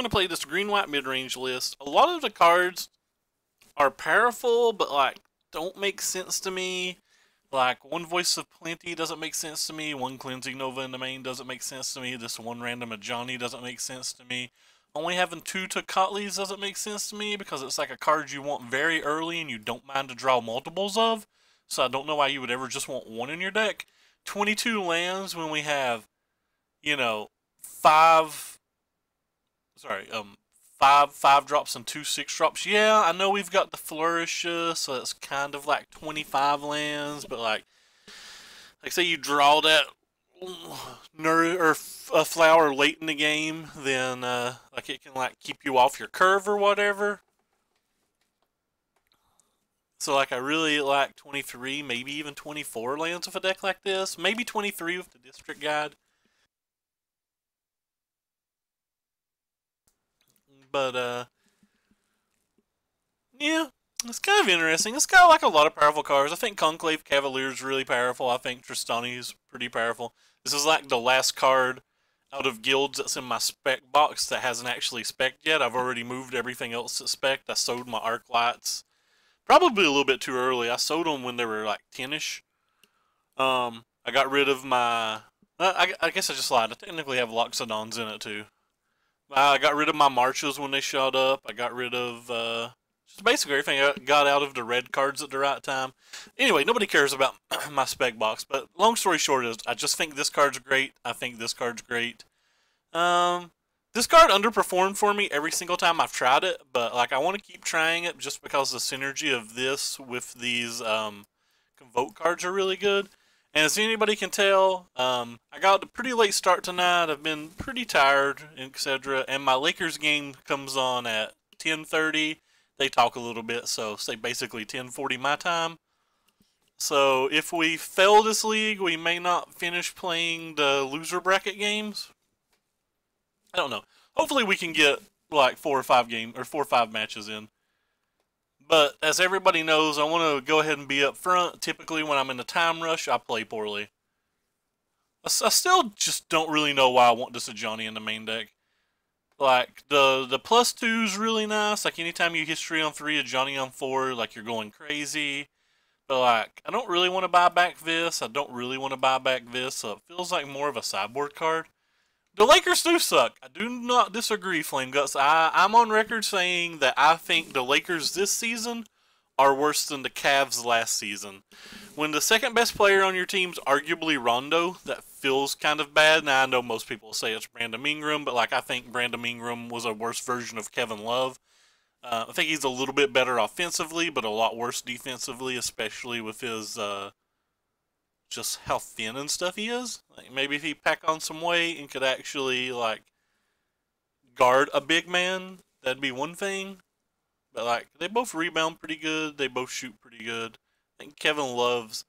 going to play this green-white mid-range list. A lot of the cards are powerful, but like don't make sense to me. Like one Voice of Plenty doesn't make sense to me. One Cleansing Nova in the main doesn't make sense to me. This one random Ajani doesn't make sense to me. Only having two Tocatlis doesn't make sense to me because it's like a card you want very early and you don't mind to draw multiples of. So I don't know why you would ever just want one in your deck. 22 lands when we have, you know, five. Sorry, five drops and two 6 drops. Yeah, I know we've got the Flourish, so it's kind of like 25 lands, but like say you draw that or a flower late in the game, then like it can like keep you off your curve or whatever. So like I really like 23, maybe even 24 lands with a deck like this. Maybe 23 with the District Guide. But yeah, it's kind of interesting. It's got like a lot of powerful cards. I think Conclave Cavalier is really powerful. I think Tristani is pretty powerful. This is like the last card out of guilds that's in my spec box that hasn't actually spec'd yet. I've already moved everything else that's spec'd. I sold my arc lights probably a little bit too early. I sold them when they were like 10ish. I got rid of my. I guess I just lied. I technically have Loxodons in it too. I got rid of my marches when they showed up. I got rid of just basically everything. I got out of the red cards at the right time. Anyway, nobody cares about my spec box. But long story short is, I just think this card's great. I think this card's great. This card underperformed for me every single time I've tried it. But like I want to keep trying it just because the synergy of this with these Convoke cards are really good. And as anybody can tell, I got a pretty late start tonight. I've been pretty tired, etc. And my Lakers game comes on at 10:30. They talk a little bit, so say basically 10:40 my time. So if we fail this league, we may not finish playing the loser bracket games. I don't know. Hopefully we can get like 4 or 5 matches in. But as everybody knows, I want to go ahead and be up front. Typically, when I'm in a time rush, I play poorly. I still just don't really know why I want this Ajani in the main deck. Like, the +2 is really nice. Like, anytime you history on 3, Ajani on 4, like, you're going crazy. But, like, I don't really want to buy back this. I don't really want to buy back this. So it feels like more of a sideboard card. The Lakers do suck. I do not disagree, Flame Guts. I'm on record saying that I think the Lakers this season are worse than the Cavs last season. When the second best player on your team's arguably Rondo, that feels kind of bad. Now, I know most people say it's Brandon Ingram, but like I think Brandon Ingram was a worse version of Kevin Love. I think he's a little bit better offensively, but a lot worse defensively, especially with his just how thin and stuff he is. Like maybe if he pack on some weight and could actually like guard a big man, that'd be one thing. But like they both rebound pretty good. They both shoot pretty good. I think Kevin Love's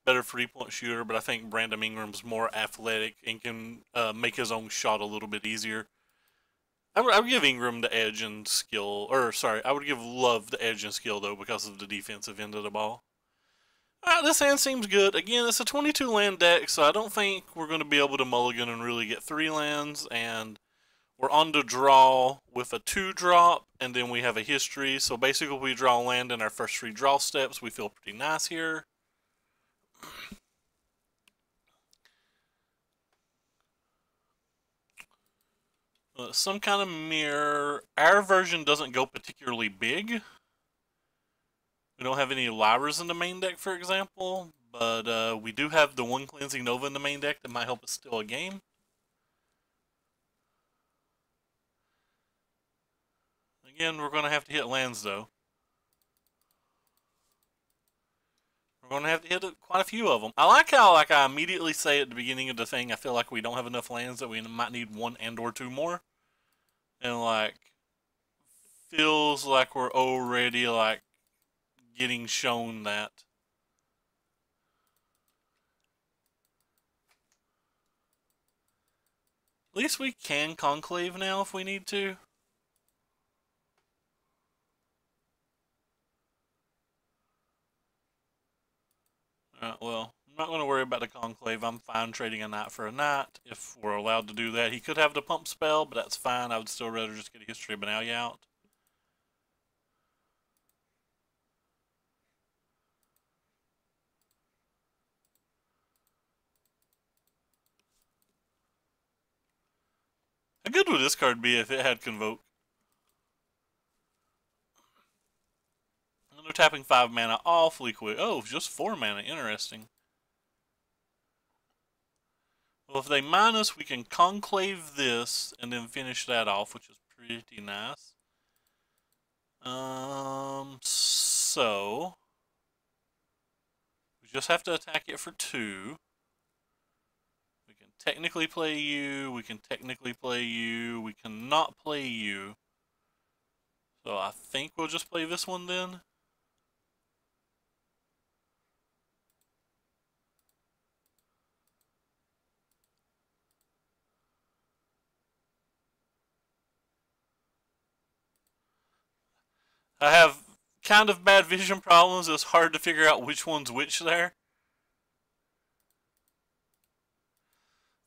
better 3-point shooter, but I think Brandon Ingram's more athletic and can make his own shot a little bit easier. I would give Ingram the edge and skill, or sorry, I would give Love the edge and skill though because of the defensive end of the ball. This hand seems good. Again, it's a 22 land deck, so I don't think we're going to be able to mulligan and really get 3 lands. And we're on the draw with a 2-drop, and then we have a history. So basically, we draw land in our first 3 draw steps. We feel pretty nice here. Some kind of mirror. Our version doesn't go particularly big. We don't have any Lyras in the main deck, for example, but we do have the one Cleansing Nova in the main deck that might help us steal a game. Again, we're going to have to hit lands, though. We're going to have to hit quite a few of them. I like how I immediately say at the beginning of the thing, I feel like we don't have enough lands, that we might need 1 and or 2 more. And, like, feels like we're already, like, getting shown that. At least we can Conclave now if we need to. Well, I'm not going to worry about the Conclave. I'm fine trading a knight for a knight if we're allowed to do that. He could have the pump spell, but that's fine. I would still rather just get a History of Benalia out. How good would this card be if it had Convoke? And they're tapping 5 mana awfully quick. Oh, just 4 mana. Interesting. Well, if they mine us, we can Conclave this and then finish that off, which is pretty nice. So we just have to attack it for 2. We can technically play you. We can technically play you. We cannot play you. So I think we'll just play this one then. I have kind of bad vision problems. It's hard to figure out which one's which there.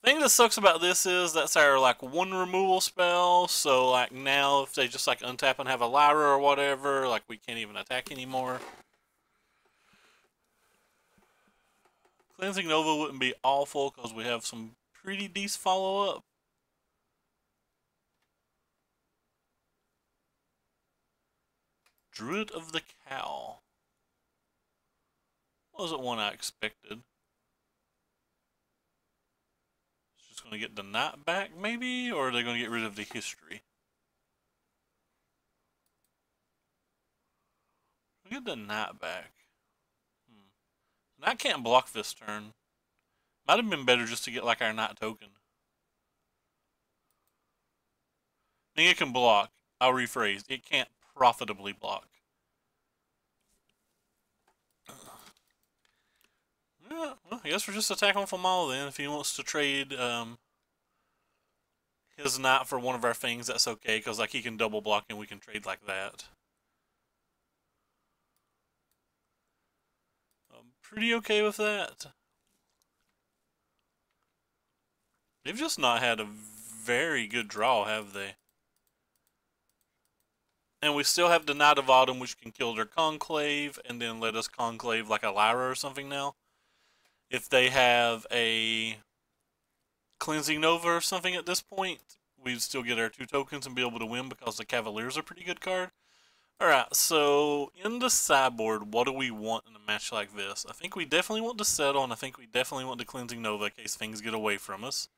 The thing that sucks about this is that's our like 1 removal spell, so like now if they just like untap and have a Lyra or whatever, like we can't even attack anymore. Cleansing Nova wouldn't be awful because we have some pretty decent follow-up. Druid of the Cow. Wasn't one I expected. It's just going to get the knight back, maybe? Or are they going to get rid of the history? We'll get the knight back. Knight can't block this turn. Might have been better just to get like our knight token. I think it can block. I'll rephrase. It can't profitably block. Yeah, well, I guess we're just attacking Famal then. If he wants to trade his knight for one of our things, that's okay, because like he can double block and we can trade like that. I'm pretty okay with that. They've just not had a very good draw, have they? And we still have the Knight of Autumn, which can kill their Conclave, and then let us Conclave like a Lyra or something now. If they have a Cleansing Nova or something at this point, we'd still get our 2 tokens and be able to win because the Cavalier's a pretty good card. Alright, so in the sideboard, what do we want in a match like this? I think we definitely want to settle, and I think we definitely want the Cleansing Nova in case things get away from us.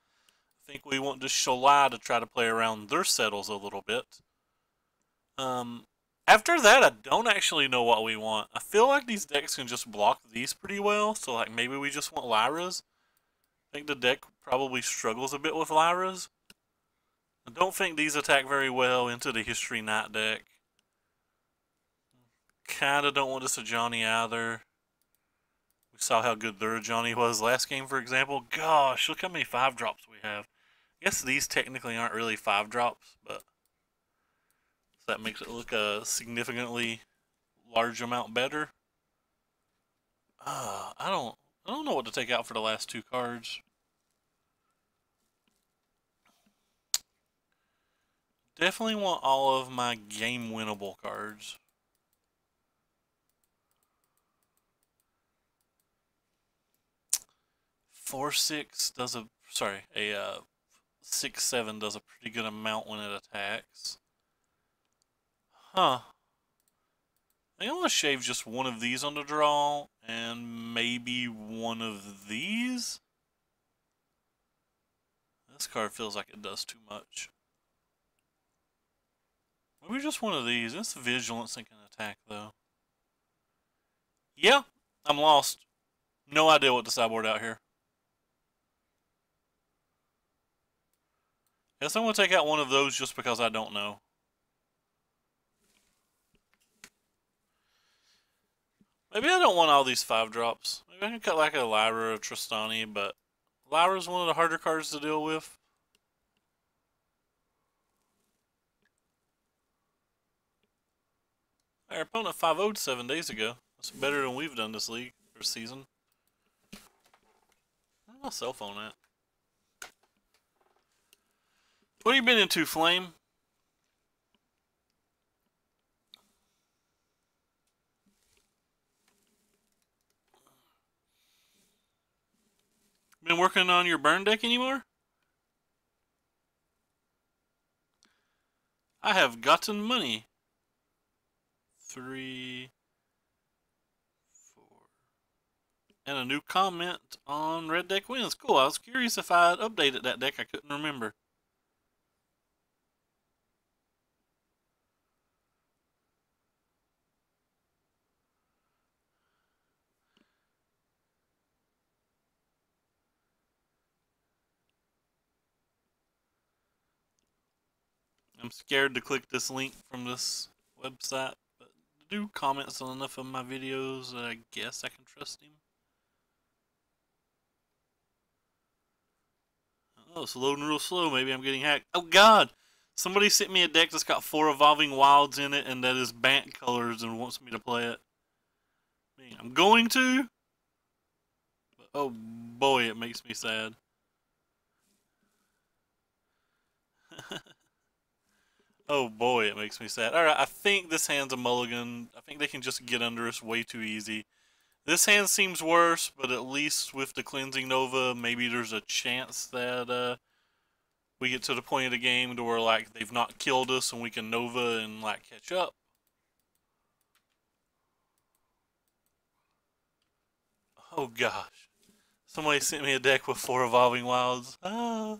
I think we want the Shalai to try to play around their settles a little bit. After that, I don't actually know what we want. I feel like these decks can just block these pretty well, so like maybe we just want Lyras. I think the deck probably struggles a bit with Lyras. I don't think these attack very well into the History Knight deck. Kinda don't want this Ajani either. We saw how good their Ajani was last game, for example. Gosh, look how many 5-drops we have. I guess these technically aren't really 5-drops, but that makes it look a significantly large amount better. I don't know what to take out for the last 2 cards. Definitely want all of my game winnable cards. A 6/7 does a pretty good amount when it attacks. Huh. I think I'm gonna shave just one of these on the draw, and maybe one of these. This card feels like it does too much. Maybe just one of these. It's Vigilance and can attack, though. Yeah, I'm lost. No idea what to sideboard out here. Guess I'm gonna take out one of those just because I don't know. Maybe I don't want all these 5-drops. Maybe I can cut like a Lyra or Tristani, but Lyra's one of the harder cards to deal with. Our opponent 5-0'd 7 days ago. That's better than we've done this league or season. Where's my cell phone at? What have you been into, Flame? Been working on your burn deck anymore? I have gotten money. 3, 4. And a new comment on Red Deck Wins. Cool. I was curious if I had updated that deck. I couldn't remember. I'm scared to click this link from this website, but do comments on enough of my videos, I guess I can trust him. Oh, it's loading real slow. Maybe I'm getting hacked. Oh, God! Somebody sent me a deck that's got 4 Evolving Wilds in it, and that is Bant colors and wants me to play it. I'm going to, but oh boy, it makes me sad. Oh boy, it makes me sad. Alright, I think this hand's a mulligan. I think they can just get under us way too easy. This hand seems worse, but at least with the Cleansing Nova, maybe there's a chance that we get to the point of the game to where like they've not killed us and we can Nova and like catch up. Oh gosh. Somebody sent me a deck with 4 Evolving Wilds. Ah.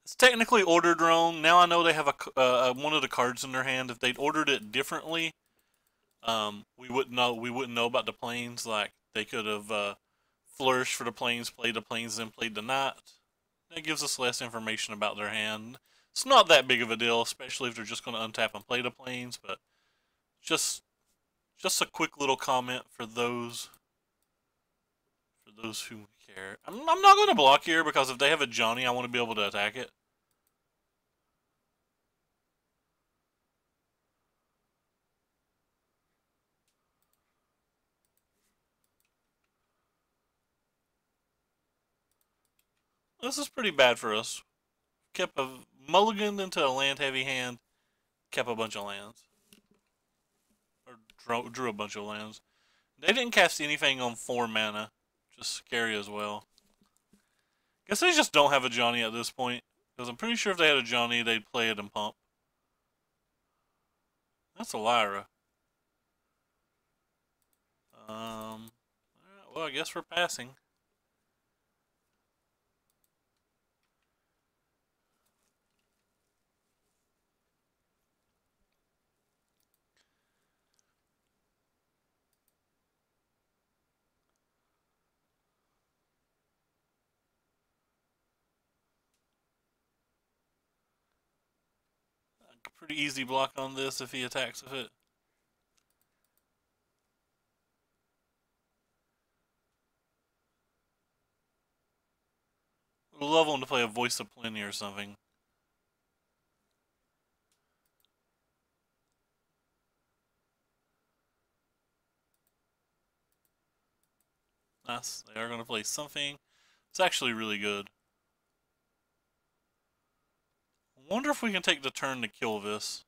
It's technically ordered wrong. Now I know they have a one of the cards in their hand. If they'd ordered it differently, we wouldn't know. We wouldn't know about the planes. Like they could have flourished for the planes, played the planes, then played the knight. That gives us less information about their hand. It's not that big of a deal, especially if they're just going to untap and play the planes. But just a quick little comment for those who care. I'm not going to block here because if they have a Johnny, I want to be able to attack it. This is pretty bad for us. Kept a mulligan into a land heavy hand, kept a bunch of lands. Or drew a bunch of lands. They didn't cast anything on 4 mana. Just scary as well. Guess they just don't have a Johnny at this point. Because I'm pretty sure if they had a Johnny, they'd play it and pump. That's a Lyra. Well, I guess we're passing. Pretty easy block on this if he attacks with it. Would love him to play a Voice of Plenty or something. Nice. They are going to play something. It's actually really good. I wonder if we can take the turn to kill this.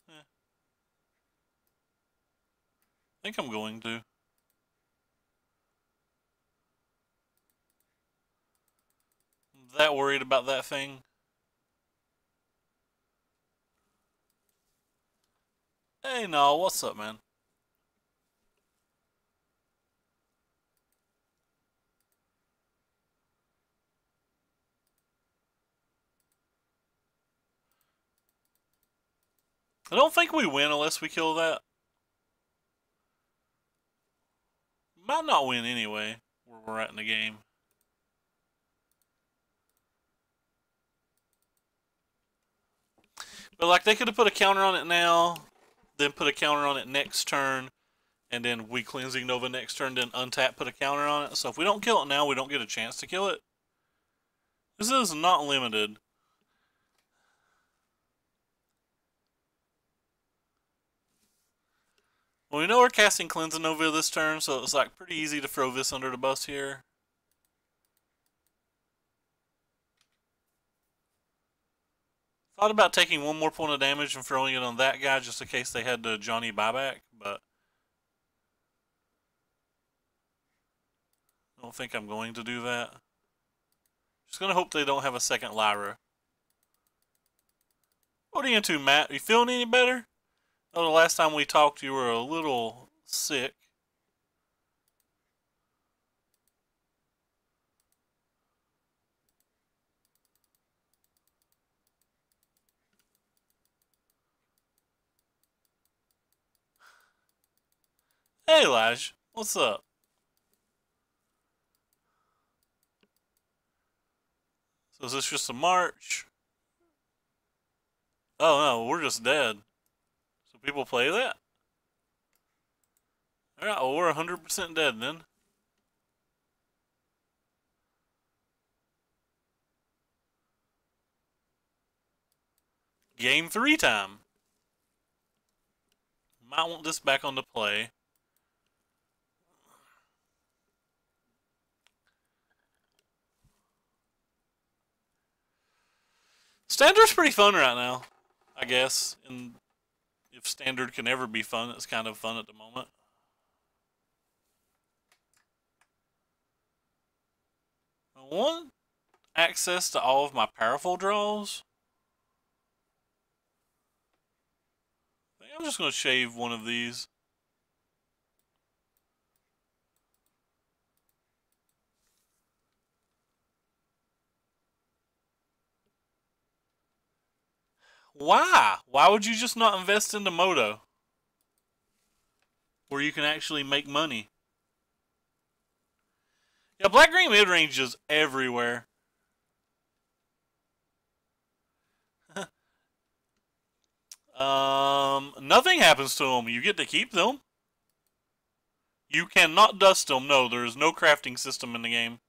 I think I'm going to. I'm that worried about that thing. Hey, no, what's up, man? I don't think we win unless we kill that. Might not win anyway, where we're at in the game. But like they could have put a counter on it now, then put a counter on it next turn, and then we Cleansing Nova next turn, then untap, put a counter on it. So if we don't kill it now, we don't get a chance to kill it. This is not limited. Well, we know we're casting Cleanse and Nova this turn, so it's like pretty easy to throw this under the bus here. Thought about taking one more point of damage and throwing it on that guy just in case they had the Johnny buyback, but I don't think I'm going to do that. Just gonna hope they don't have a second Lyra. What are you into, Matt? Are you feeling any better? Oh, the last time we talked you were a little sick. Hey, Lige. What's up? So is this just a march? Oh, no, we're just dead. So people play that? Alright, well, we're 100% dead then. Game 3 time. Might want this back on the play. Standard's pretty fun right now, I guess. And if Standard can ever be fun, it's kind of fun at the moment. I want access to all of my powerful draws. I think I'm just going to shave one of these. Why? Why would you just not invest into Moto? Where you can actually make money. Yeah, black-green mid-range is everywhere. Nothing happens to them. You get to keep them. You cannot dust them. No, there is no crafting system in the game.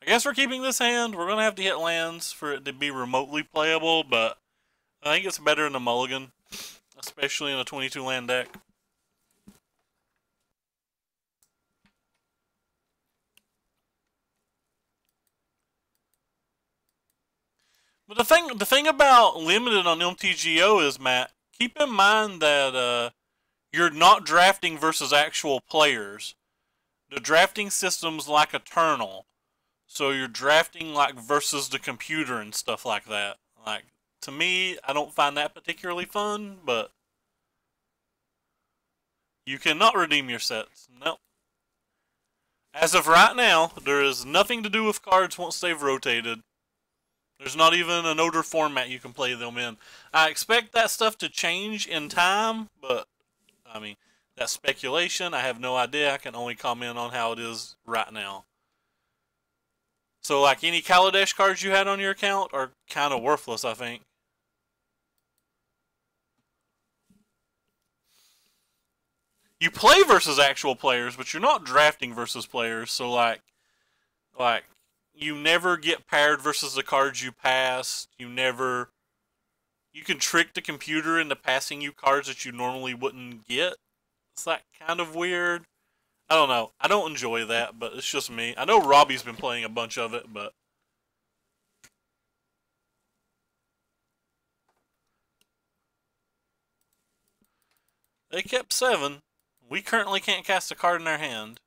I guess we're keeping this hand. We're going to have to hit lands for it to be remotely playable, but I think it's better in a mulligan, especially in a 22 land deck. But the thing about limited on MTGO is, Matt, keep in mind that you're not drafting versus actual players. The drafting system's like Eternal, so you're drafting like versus the computer and stuff like that. Like, to me, I don't find that particularly fun, but you cannot redeem your sets. Nope. As of right now, there is nothing to do with cards once they've rotated. There's not even an older format you can play them in. I expect that stuff to change in time, but, I mean, that's speculation. I have no idea. I can only comment on how it is right now. So, like, any Kaladesh cards you had on your account are kind of worthless, I think. You play versus actual players, but you're not drafting versus players. So, like, you never get paired versus the cards you pass. You can trick the computer into passing you cards that you normally wouldn't get. It's like kind of weird. I don't know. I don't enjoy that, but it's just me. I know Robbie's been playing a bunch of it, but they kept 7. We currently can't cast a card in our hand.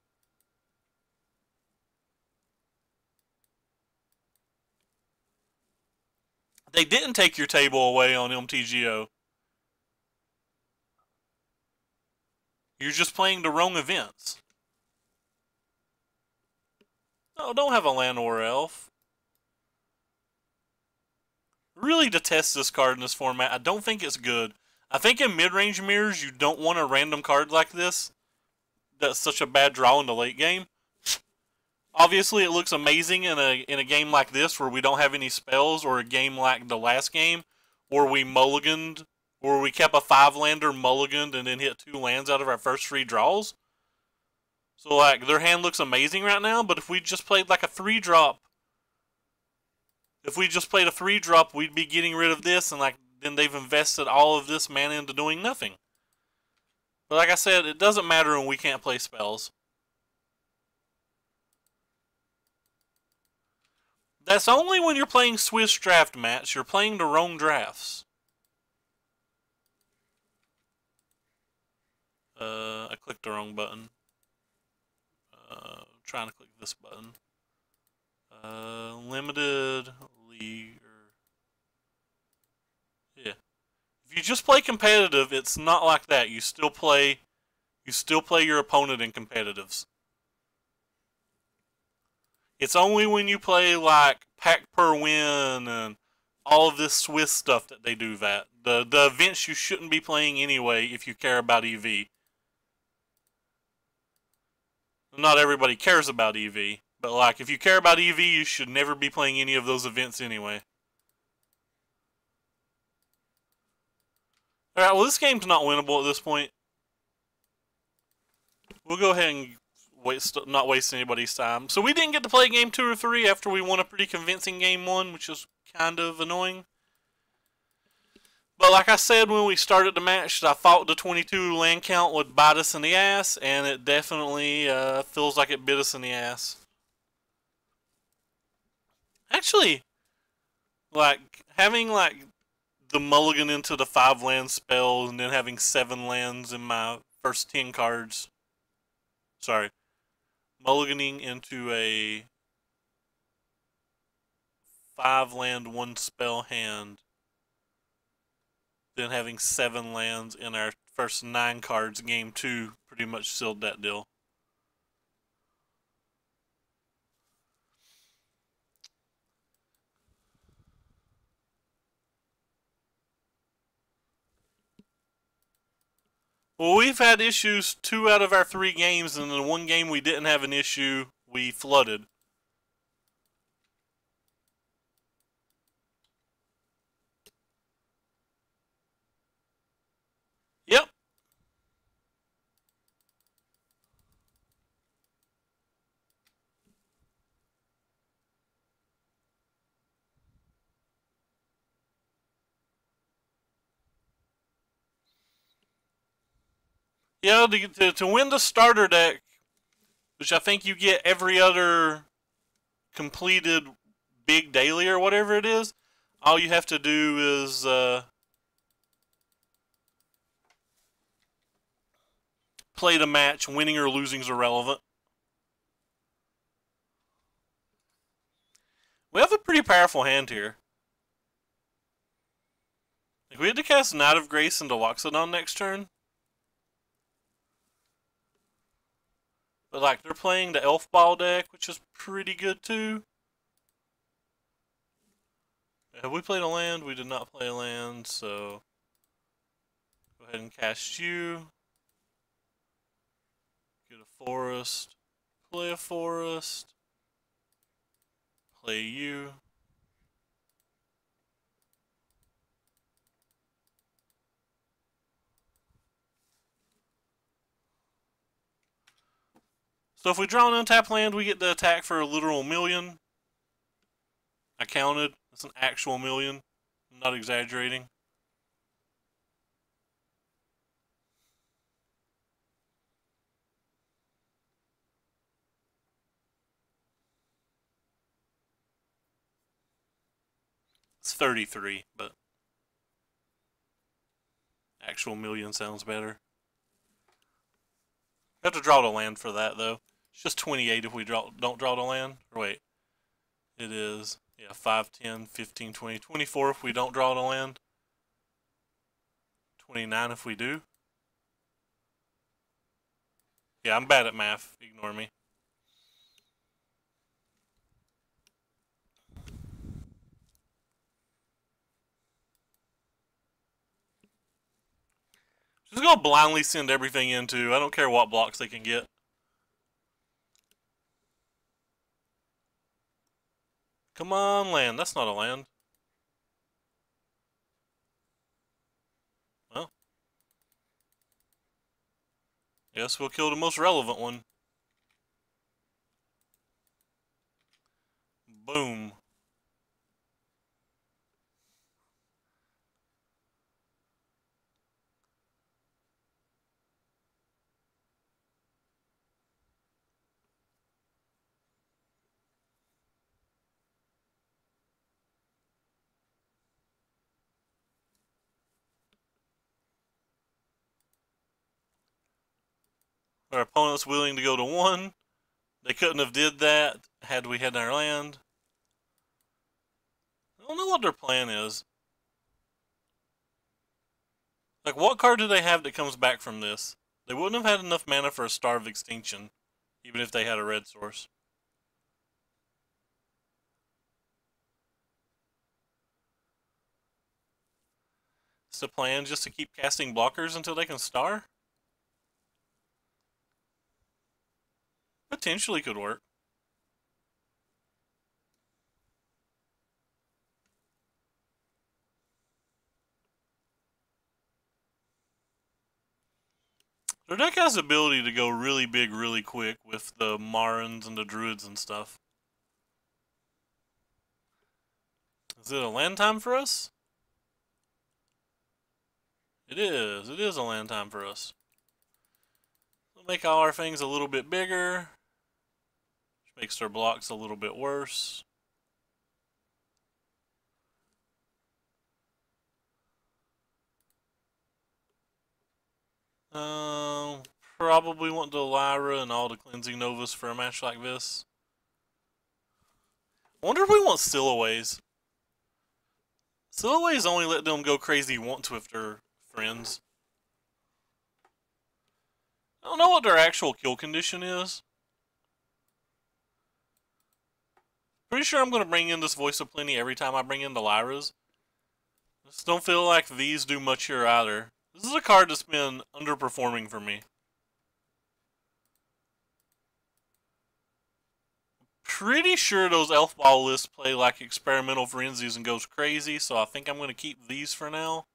They didn't take your table away on MTGO. You're just playing the wrong events. No, don't have a land or elf. Really detest this card in this format. I don't think it's good. I think in mid-range mirrors, you don't want a random card like this. That's such a bad draw in the late game. Obviously, it looks amazing in a game like this where we don't have any spells, or a game like the last game where we mulliganed, where we kept a 5-lander mulliganed and then hit 2 lands out of our first 3 draws. So, like, their hand looks amazing right now, but if we just played like a 3-drop, we'd be getting rid of this, and like then they've invested all of this mana into doing nothing. But like I said, it doesn't matter when we can't play spells. That's only when you're playing Swiss draft match. You're playing the wrong drafts. I clicked the wrong button. Trying to click this button. Limited league. Yeah. If you just play competitive, it's not like that. You still play your opponent in competitives. It's only when you play like pack per win and all of this Swiss stuff that they do that. The events you shouldn't be playing anyway if you care about EV. Not everybody cares about EV, but like if you care about EV, you should never be playing any of those events anyway. Alright, well this game's not winnable at this point. We'll go ahead and not waste anybody's time. So we didn't get to play game 2 or 3 after we won a pretty convincing game 1, which is kind of annoying. But like I said when we started the match, I thought the 22 land count would bite us in the ass, and it definitely feels like it bit us in the ass. Actually, like having like the mulligan into the 5 land spells and then having 7 lands in my first 10 cards. Sorry. Mulliganing into a 5 land 1 spell hand. Then having 7 lands in our first 9 cards, game 2 pretty much sealed that deal. Well, we've had issues 2 out of our 3 games, and in the 1 game we didn't have an issue, we flooded. Yep. Yeah, to win the starter deck, which I think you get every other completed big daily or whatever it is, all you have to do is play the match. Winning or losing is irrelevant. We have a pretty powerful hand here. If we had to cast Knight of Grace into Loxodon next turn, but like they're playing the Elf Ball deck, which is pretty good too. Have we played a land? We did not play a land, so go ahead and cast you. Get a forest. Play a forest. Play you. So if we draw an untapped land, we get to attack for a literal million. I counted. It's an actual million. I'm not exaggerating. It's 33, but actual million sounds better. We have to draw the land for that, though. It's just 28 if we don't draw the land. Or wait. It is, yeah, 5, 10, 15, 20, 24 if we don't draw the land. 29 if we do. Yeah, I'm bad at math. Ignore me. Just go blindly send everything into. I don't care what blocks they can get. Come on, land. That's not a land. Well. Guess we'll kill the most relevant one. Boom. Our opponent's willing to go to 1. They couldn't have did that had we had our land. I don't know what their plan is. Like, what card do they have that comes back from this? They wouldn't have had enough mana for a Star of Extinction, even if they had a red source. Is the plan just to keep casting blockers until they can star? Potentially could work. Their deck has the ability to go really big really quick with the Marins and the Druids and stuff. Is it a land time for us? It is. It is a land time for us. We'll make all our things a little bit bigger. Which makes their blocks a little bit worse. Probably want the Lyra and all the Cleansing Novas for a match like this. I wonder if we want Stillaways. Stillaways only let them go crazy once with their friends. I don't know what their actual kill condition is. Pretty sure I'm going to bring in this Voice of Plenty every time I bring in the Lyras. Just don't feel like these do much here either. This is a card that's been underperforming for me. Pretty sure those Elf Ball lists play like Experimental Frenzies and goes crazy, so I think I'm going to keep these for now.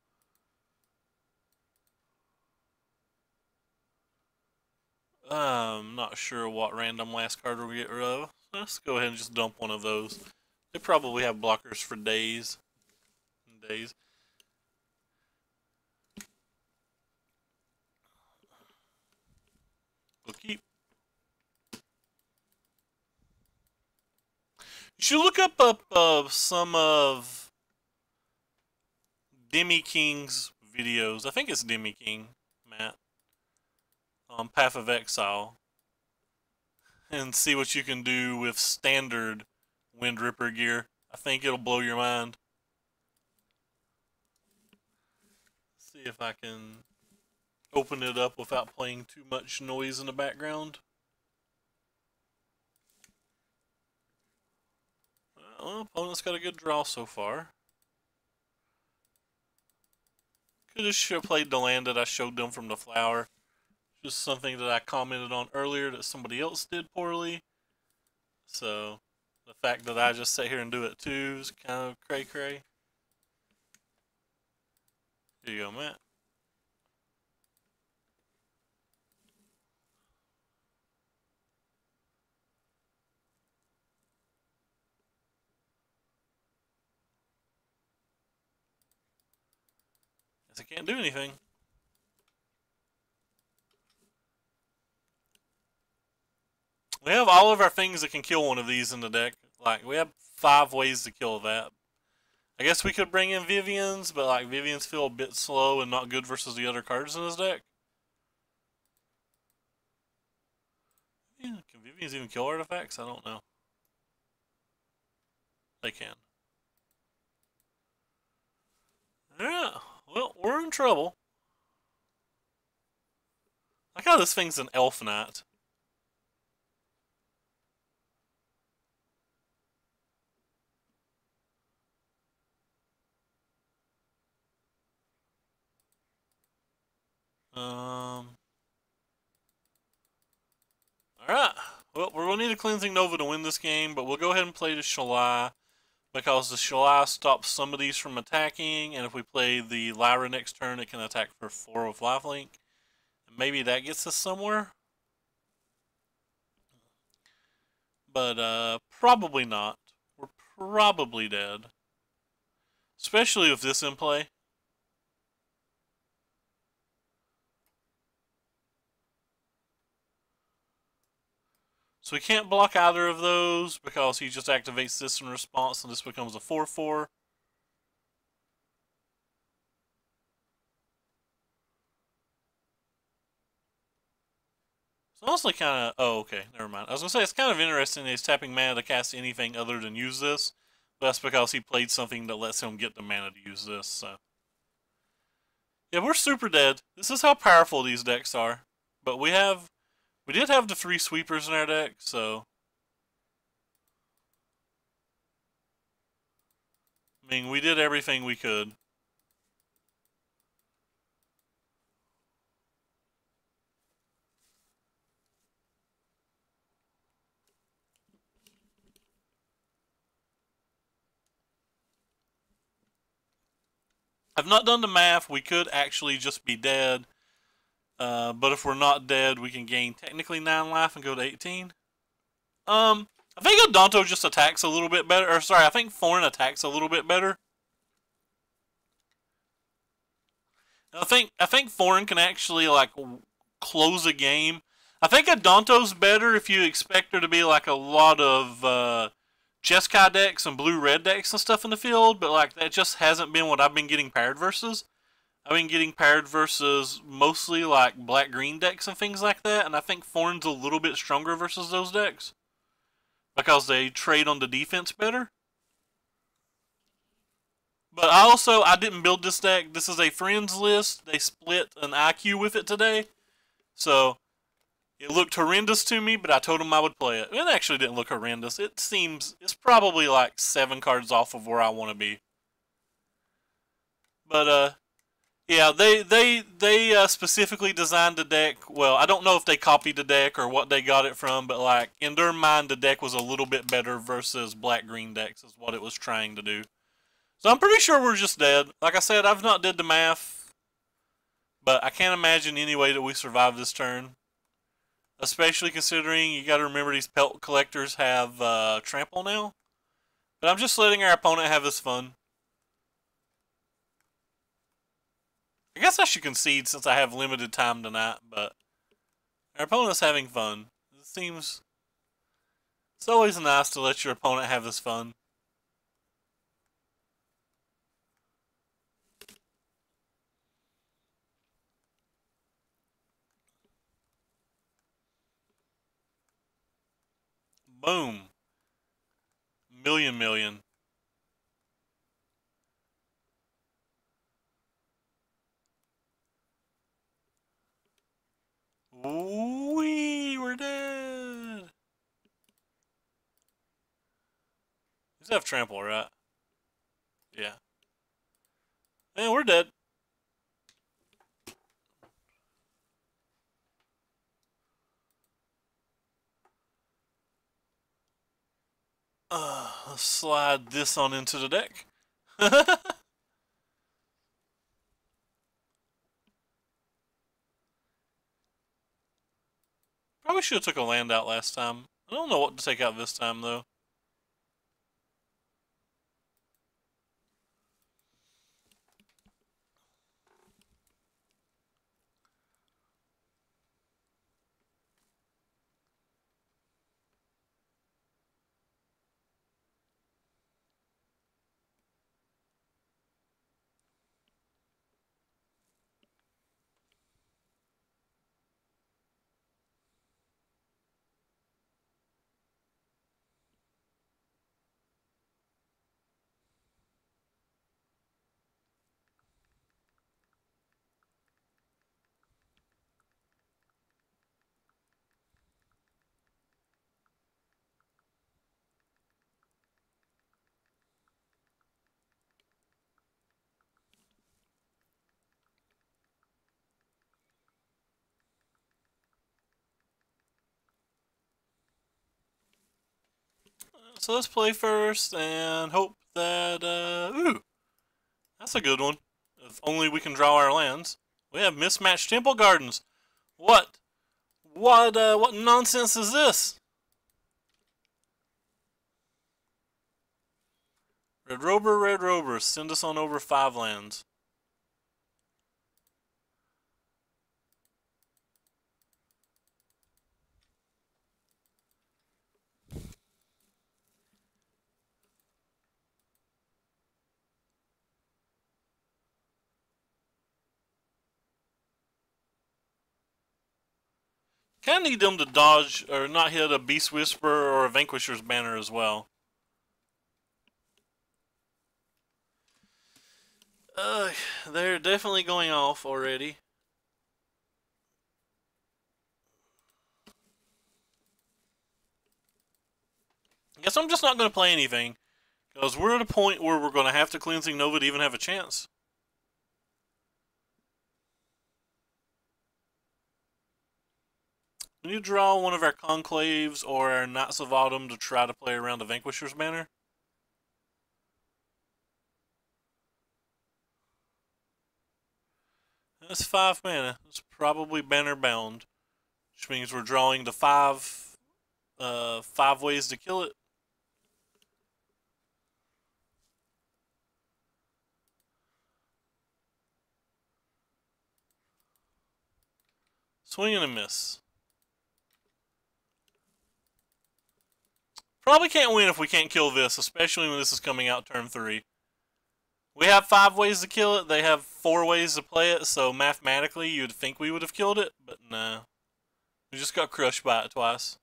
Not sure what random last card we'll get rid of. Let's go ahead and just dump one of those. They probably have blockers for days and days. We'll keep. You should look up some of Demi King's videos. I think it's Demi King, Matt. On Path of Exile. And see what you can do with standard Wind Ripper gear. I think it'll blow your mind. See if I can open it up without playing too much noise in the background. Well, opponent's got a good draw so far. Could have played the land that I showed them from the flower. Just something that I commented on earlier that somebody else did poorly. So, the fact that I just sit here and do it too is kind of cray-cray. Here you go, Matt. Guess I can't do anything. We have all of our things that can kill one of these in the deck. Like, we have 5 ways to kill that. I guess we could bring in Vivians, but like Vivians feel a bit slow and not good versus the other cards in this deck. Yeah, can Vivians even kill artifacts? I don't know. They can. Yeah, well, we're in trouble. I like how this thing's an Elf Knight. Alright. Well, we're going to need a Cleansing Nova to win this game, but we'll go ahead and play the Shalai, because the Shalai stops some of these from attacking, and if we play the Lyra next turn, it can attack for 4 with lifelink. And maybe that gets us somewhere. But, probably not. We're probably dead. Especially with this in play. So we can't block either of those because he just activates this in response and this becomes a 4/4. It's honestly kind of. Oh, okay, never mind. I was gonna say it's kind of interesting that he's tapping mana to cast anything other than use this. But that's because he played something that lets him get the mana to use this. So yeah, we're super dead. This is how powerful these decks are. But we did have the 3 sweepers in our deck, so I mean we did everything we could. I've not done the math. We could actually just be dead. But if we're not dead, we can gain technically 9 life and go to 18. I think Odonto just attacks a little bit better. Or sorry, I think Thorn attacks a little bit better. I think Thorn can actually like close a game. I think Odonto's better if you expect there to be like a lot of Jeskai decks and blue-red decks and stuff in the field, but like that just hasn't been what I've been getting paired versus. I've been getting paired versus mostly like black-green decks and things like that, and I think Thorn's a little bit stronger versus those decks because they trade on the defense better. But I didn't build this deck. This is a friends list. They split an IQ with it today. So it looked horrendous to me, but I told them I would play it. It actually didn't look horrendous. It's probably like 7 cards off of where I want to be. But yeah, they specifically designed the deck. Well, I don't know if they copied the deck or what they got it from, but like in their mind, the deck was a little bit better versus black-green decks is what it was trying to do. So I'm pretty sure we're just dead. Like I said, I've not did the math, but I can't imagine any way that we survive this turn. Especially considering you got to remember these pelt collectors have trample now. But I'm just letting our opponent have his fun. I guess I should concede since I have limited time tonight, but our opponent's having fun. It seems it's always nice to let your opponent have his fun. Boom. Million. Ooh, we're dead. These have trample, right? Yeah. Man, we're dead. Let's slide this on into the deck. Probably should have took a land out last time. I don't know what to take out this time, though. So let's play first and hope that, ooh, that's a good one. If only we can draw our lands. We have mismatched Temple Gardens. What? What nonsense is this? Red Rober, send us on over 5 lands. kind of need them to dodge or not hit a Beast Whisperer or a Vanquisher's Banner as well. They're definitely going off already. I guess I'm just not going to play anything. Because we're at a point where we're going to have to Cleansing Nova to even have a chance. We need to draw one of our Conclaves or our Knights of Autumn to try to play around the Vanquisher's Banner. That's 5 mana. It's probably Banner bound. Which means we're drawing the 5 ways to kill it. Swing and a miss. Probably can't win if we can't kill this, especially when this is coming out turn 3. We have 5 ways to kill it, they have 4 ways to play it, so mathematically you'd think we would have killed it, but no. We just got crushed by it twice.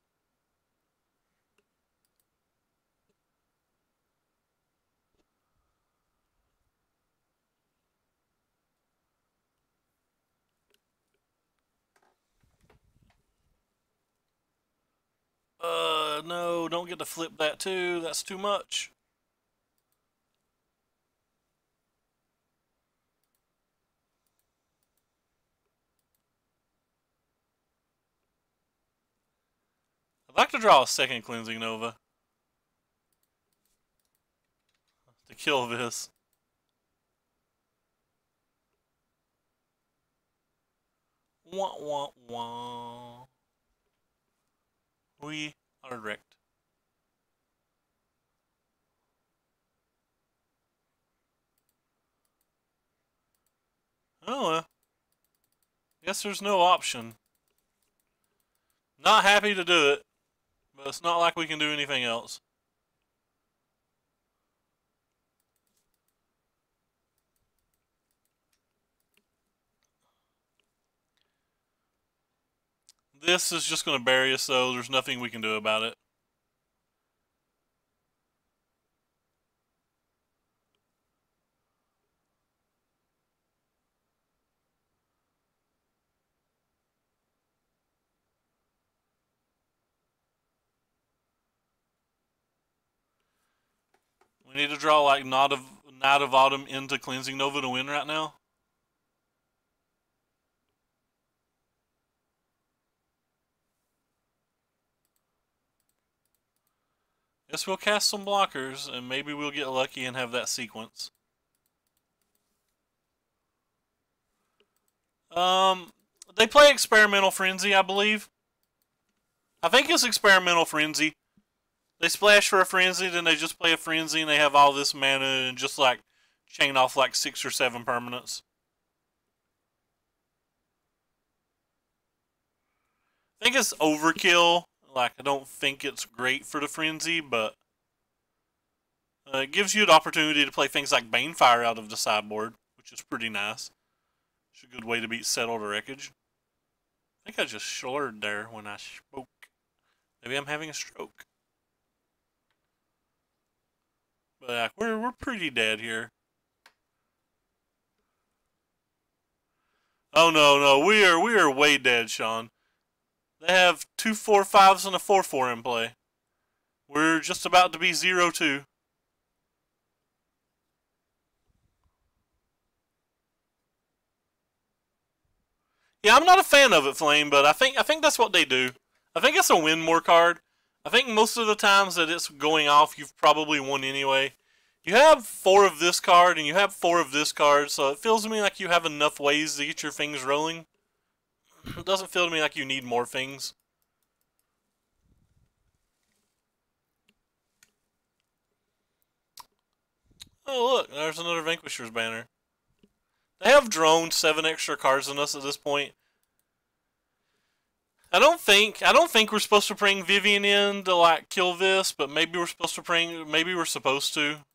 No, don't get to flip that too. That's too much. I'd like to draw a second Cleansing Nova to kill this. Wah, wah, wah. We are wrecked. Oh well. Guess there's no option. Not happy to do it, but it's not like we can do anything else. This is just going to bury us, though. There's nothing we can do about it. We need to draw like Knight of Autumn into Cleansing Nova to win right now. Guess we'll cast some blockers, and maybe we'll get lucky and have that sequence. They play Experimental Frenzy, I believe. I think it's Experimental Frenzy. They splash for a Frenzy, then they just play a Frenzy, and they have all this mana and just like chain off like 6 or 7 permanents. I think it's overkill. Like, I don't think it's great for the Frenzy, but it gives you the opportunity to play things like Banefire out of the sideboard, which is pretty nice. It's a good way to beat Settled Wreckage. I think I just slurred there when I spoke. Maybe I'm having a stroke. But we're pretty dead here. Oh no, we are way dead, Sean. They have 2 4/5s and a 4/4 in play. We're just about to be 0-2. Yeah, I'm not a fan of it, Flame, but I think that's what they do. I think it's a win more card. I think most of the times that it's going off, you've probably won anyway. You have 4 of this card, and you have 4 of this card, so it feels to me like you have enough ways to get your things rolling. It doesn't feel to me like you need more things. Oh look, there's another Vanquisher's Banner. They have drawn 7 extra cards than us at this point. I don't think we're supposed to bring Vivian in to like kill this, but maybe we're supposed to.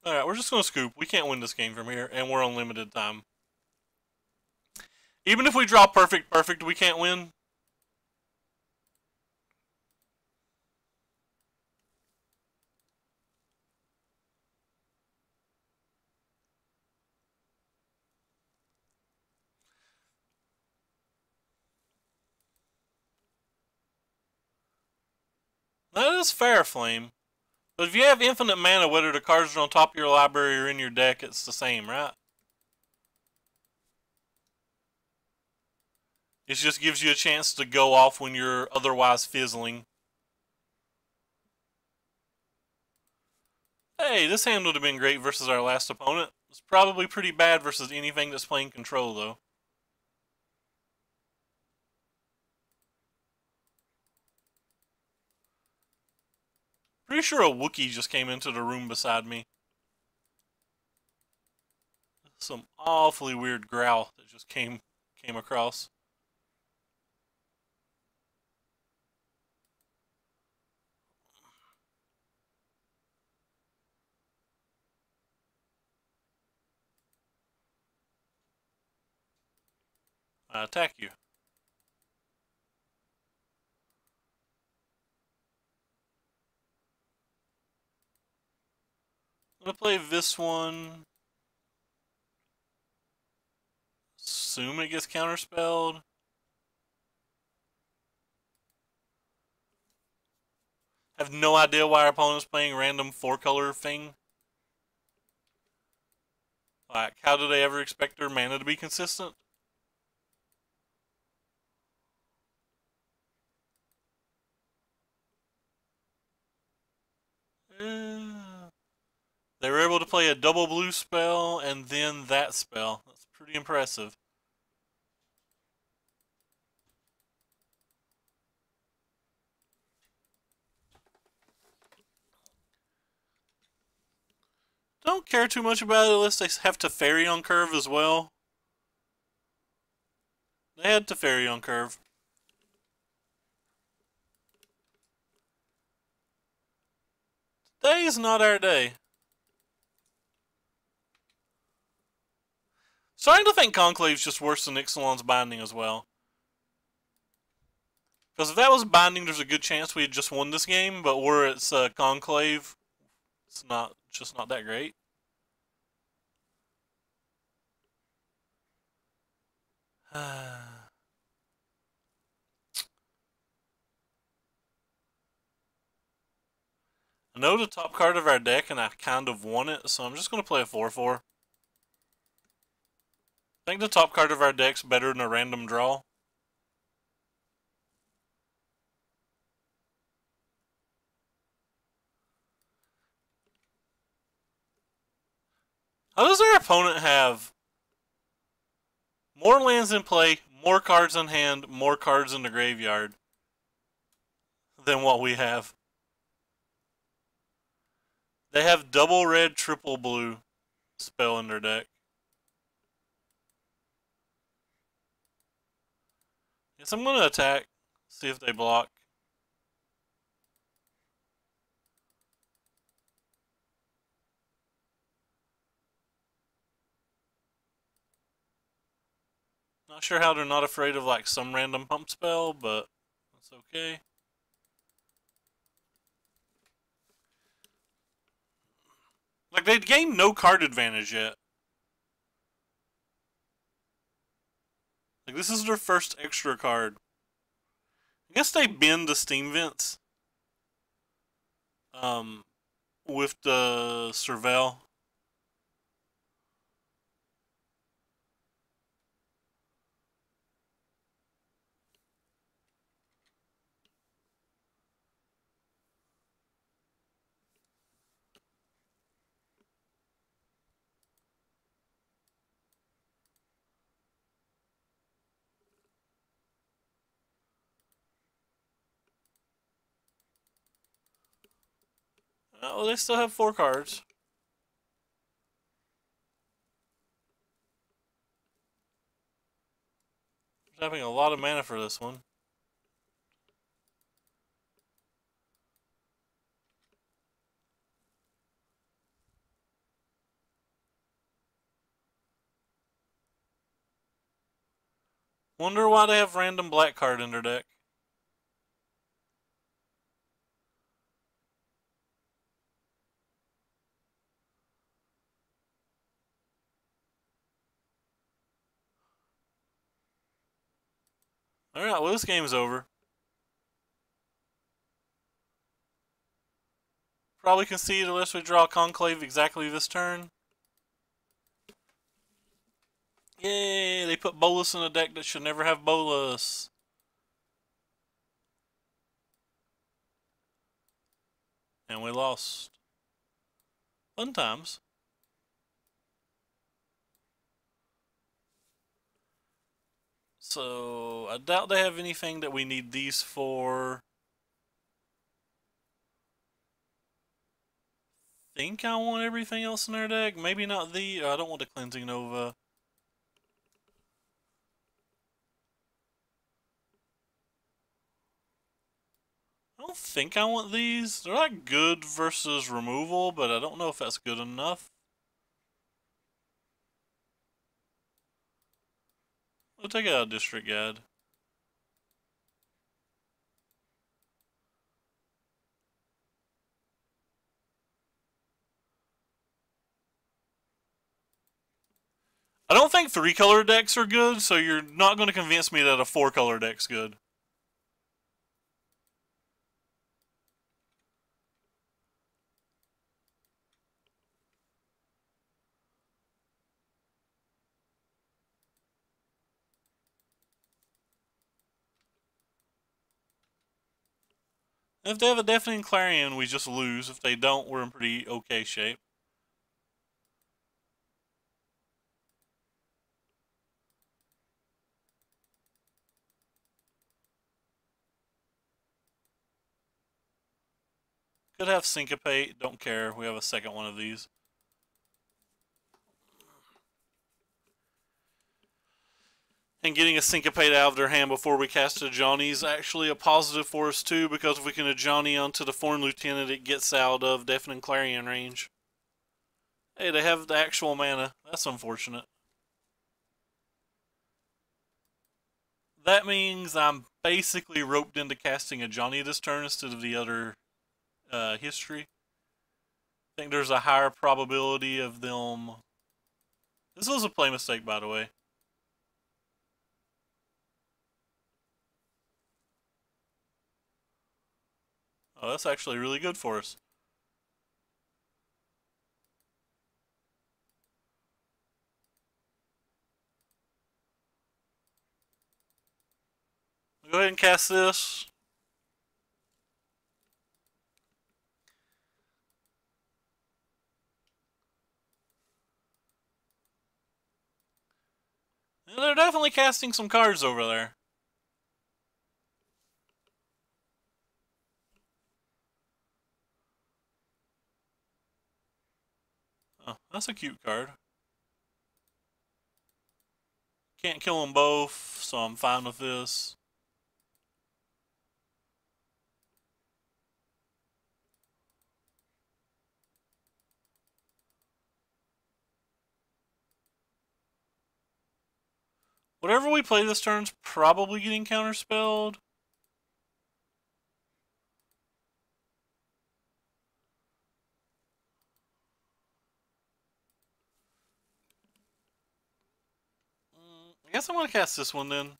Alright, we're just gonna scoop. We can't win this game from here, and we're on limited time. Even if we draw perfect, we can't win. That is fair, Flame. But if you have infinite mana, whether the cards are on top of your library or in your deck, it's the same, right? It just gives you a chance to go off when you're otherwise fizzling. Hey, this hand would have been great versus our last opponent. It's probably pretty bad versus anything that's playing control, though. Pretty sure a Wookiee just came into the room beside me. Some awfully weird growl that just came across. I attack you. I'm gonna play this one. Assume it gets counterspelled. Have no idea why our opponent's playing random 4-color thing. Like, how do they ever expect their mana to be consistent? They were able to play a double blue spell and then that spell. That's pretty impressive. Don't care too much about it unless they have Teferi on curve as well. They had Teferi on curve. Today is not our day. Starting to think Conclave's just worse than Ixalan's Binding as well. Because if that was Binding, there's a good chance we had just won this game, but where it's Conclave, it's just not that great. I know the top card of our deck, and I kind of want it, so I'm just going to play a 4/4. I think the top card of our deck's better than a random draw. How does our opponent have more lands in play, more cards in hand, more cards in the graveyard than what we have? They have double red, triple blue spell in their deck. Yes, I'm going to attack, see if they block. Not sure how they're not afraid of like some random pump spell, but that's okay. Like, they'd gained no card advantage yet. Like, this is their first extra card. I guess they bend the steam vents. With the Surveil. Oh, they still have 4 cards. Having a lot of mana for this one. Wonder why they have random black card in their deck. Alright, well this game's over. Probably concede unless we draw Conclave exactly this turn. Yay, they put Bolus in a deck that should never have Bolus. And we lost. Fun times. So, I doubt they have anything that we need these for. Think I want everything else in their deck. Maybe not the. I don't want the Cleansing Nova. I don't think I want these. They're like good versus removal, but I don't know if that's good enough. We'll take out a District Guide. I don't think 3-color decks are good, so you're not going to convince me that a 4-color deck's good. If they have a Deafening Clarion, we just lose. If they don't, we're in pretty okay shape. Could have Syncopate, don't care. We have a second one of these. And getting a Syncopate out of their hand before we cast a Johnny is actually a positive for us too, because if we can a Johnny onto the Foreign Lieutenant, it gets out of Deafening Clarion range. Hey, they have the actual mana. That's unfortunate. That means I'm basically roped into casting a Johnny this turn instead of the other history. I think there's a higher probability of them. This was a play mistake, by the way. Oh, that's actually really good for us. Go ahead and cast this. And they're definitely casting some cards over there. Oh, that's a cute card. Can't kill them both, so I'm fine with this. Whatever we play this turn's probably getting counterspelled. I guess I want to cast this one then.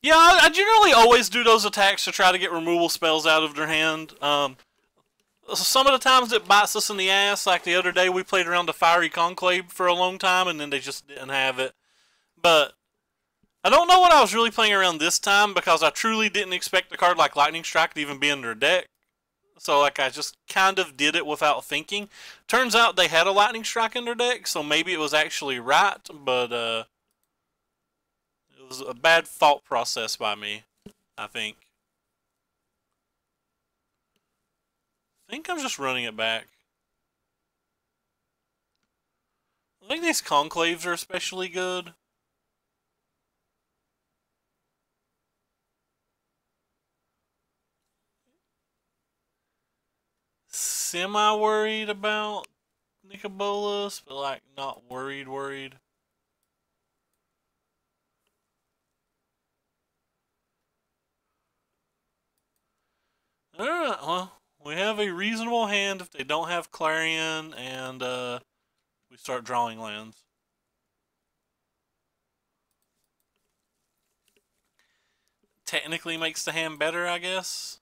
Yeah, I generally always do those attacks to try to get removal spells out of their hand. Some of the times it bites us in the ass, like the other day we played around the Fiery Conclave for a long time and then they just didn't have it. But I don't know what I was really playing around this time because I truly didn't expect a card like Lightning Strike to even be in their deck. So like I just kind of did it without thinking. Turns out they had a Lightning Strike in their deck, so maybe it was actually right, but it was a bad thought process by me, I think. I think I'm just running it back. I think these conclaves are especially good. Semi-worried about Nicobolas, but like not worried. Alright, well, we have a reasonable hand if they don't have Clarion and we start drawing lands. Technically makes the hand better, I guess.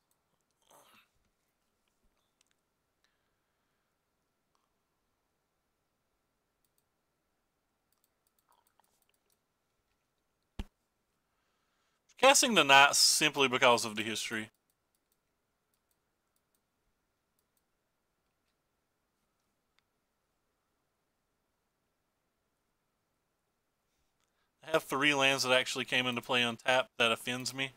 Casting the Knights simply because of the history. I have 3 lands that actually came into play untapped. That offends me.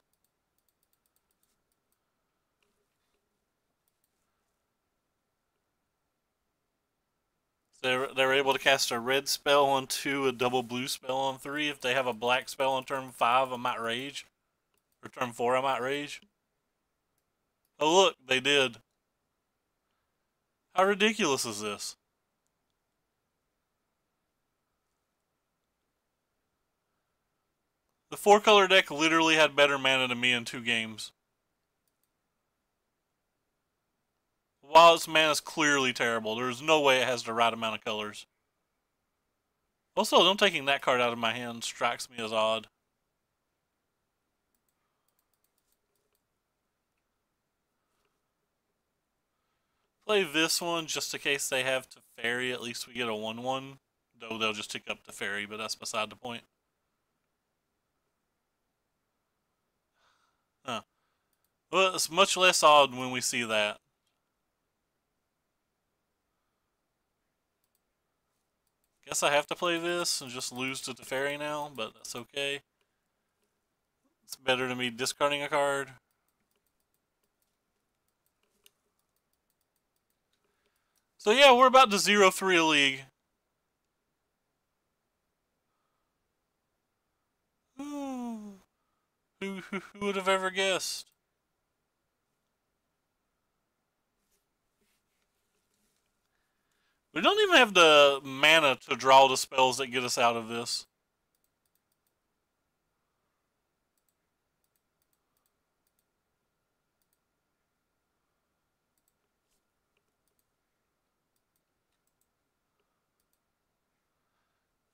They're able to cast a red spell on 2, a double blue spell on 3. If they have a black spell on turn 5, I might rage. Or turn 4, I might rage. Oh look, they did. How ridiculous is this? The 4-color deck literally had better mana than me in 2 games. While its mana is clearly terrible, there's no way it has the right amount of colors. Also, them taking that card out of my hand strikes me as odd. Play this one just in case they have Teferi. At least we get a 1/1. Though they'll just tick up Teferi, but that's beside the point. Huh. Well, it's much less odd when we see that. Guess I have to play this and just lose to Teferi now, but that's okay. It's better than me discarding a card. So yeah, we're about to 0-3 a league. Ooh. Who would have ever guessed? We don't even have the mana to draw the spells that get us out of this.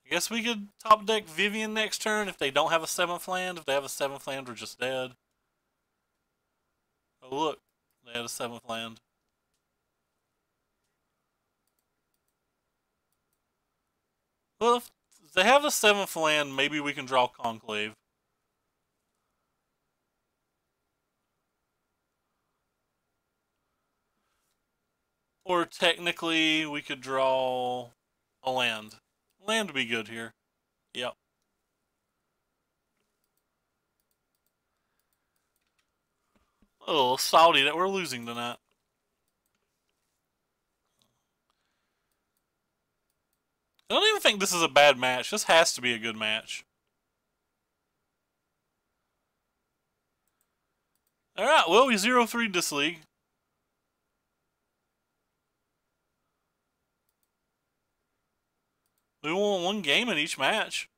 I guess we could top deck Vivian next turn if they don't have a 7th land. If they have a 7th land, we're just dead. Oh look, they had a 7th land. Well, if they have a 7th land, maybe we can draw Conclave. Or technically, we could draw a land. Land would be good here. Yep. Oh, salty that we're losing tonight. I don't even think this is a bad match. This has to be a good match. Alright, well, we 0-3 this league. We won 1 game in each match.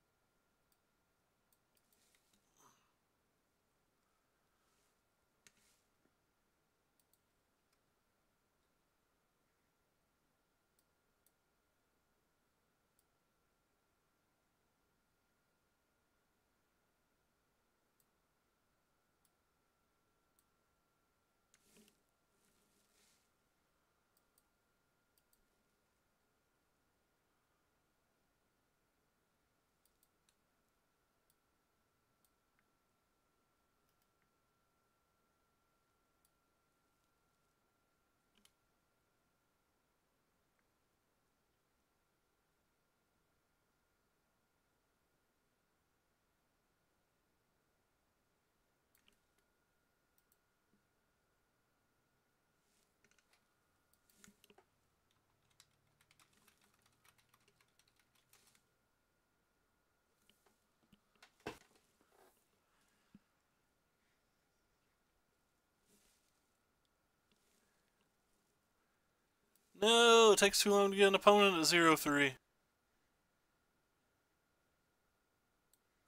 No, it takes too long to get an opponent at 0-3.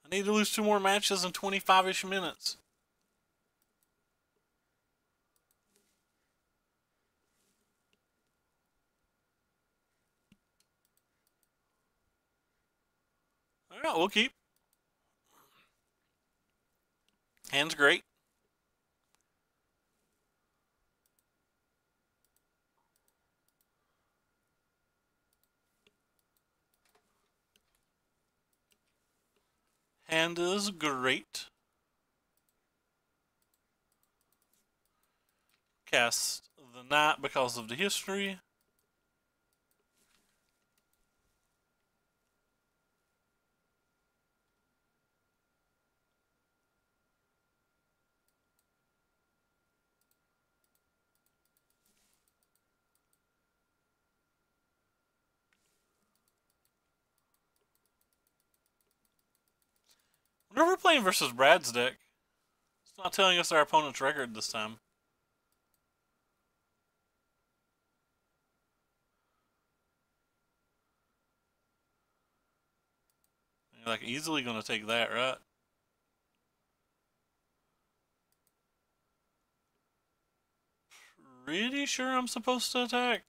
I need to lose 2 more matches in 25-ish minutes. Alright, we'll keep. Hand's great. Hand is great. Cast the knight because of the history. Whenever we're playing versus Brad's deck, it's not telling us our opponent's record this time. You're like easily gonna take that, right? Pretty sure I'm supposed to attack.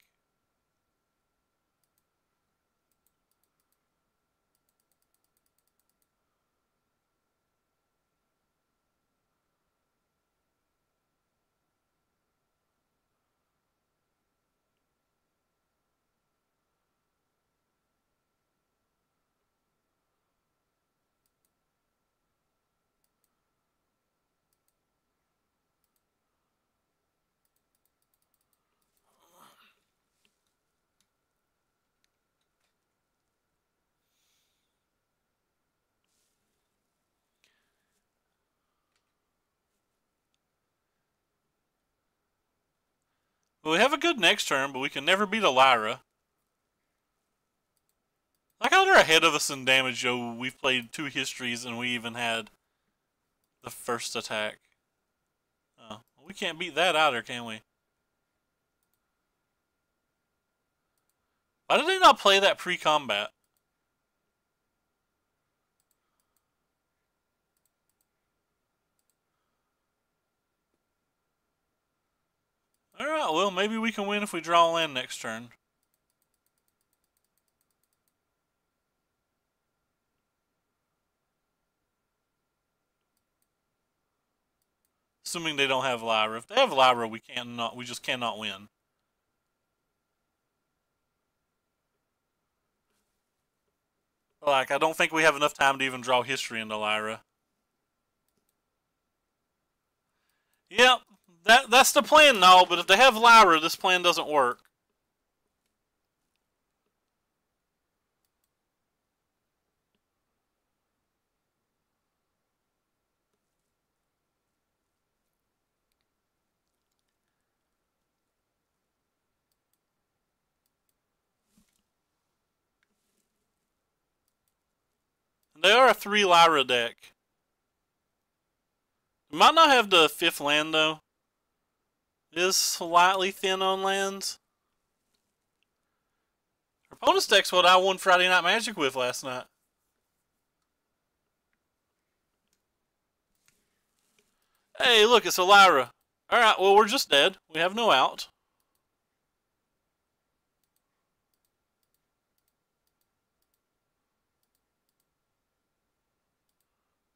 Well, we have a good next turn, but we can never beat a Lyra. Like how they're ahead of us in damage, though. We've played 2 histories and we even had the first attack. Oh, we can't beat that either, can we? Why did they not play that pre-combat? Alright, well, maybe we can win if we draw land next turn. Assuming they don't have Lyra. If they have Lyra, we just cannot win. Like, I don't think we have enough time to even draw history into Lyra. Yep, that's the plan now, but if they have Lyra, this plan doesn't work. They are a 3 Lyra deck. Might not have the 5th land, though. It is slightly thin on lands. Our opponent's deck's what I won Friday Night Magic with last night. Hey, look, it's a Lyra. Alright, well, we're just dead. We have no out.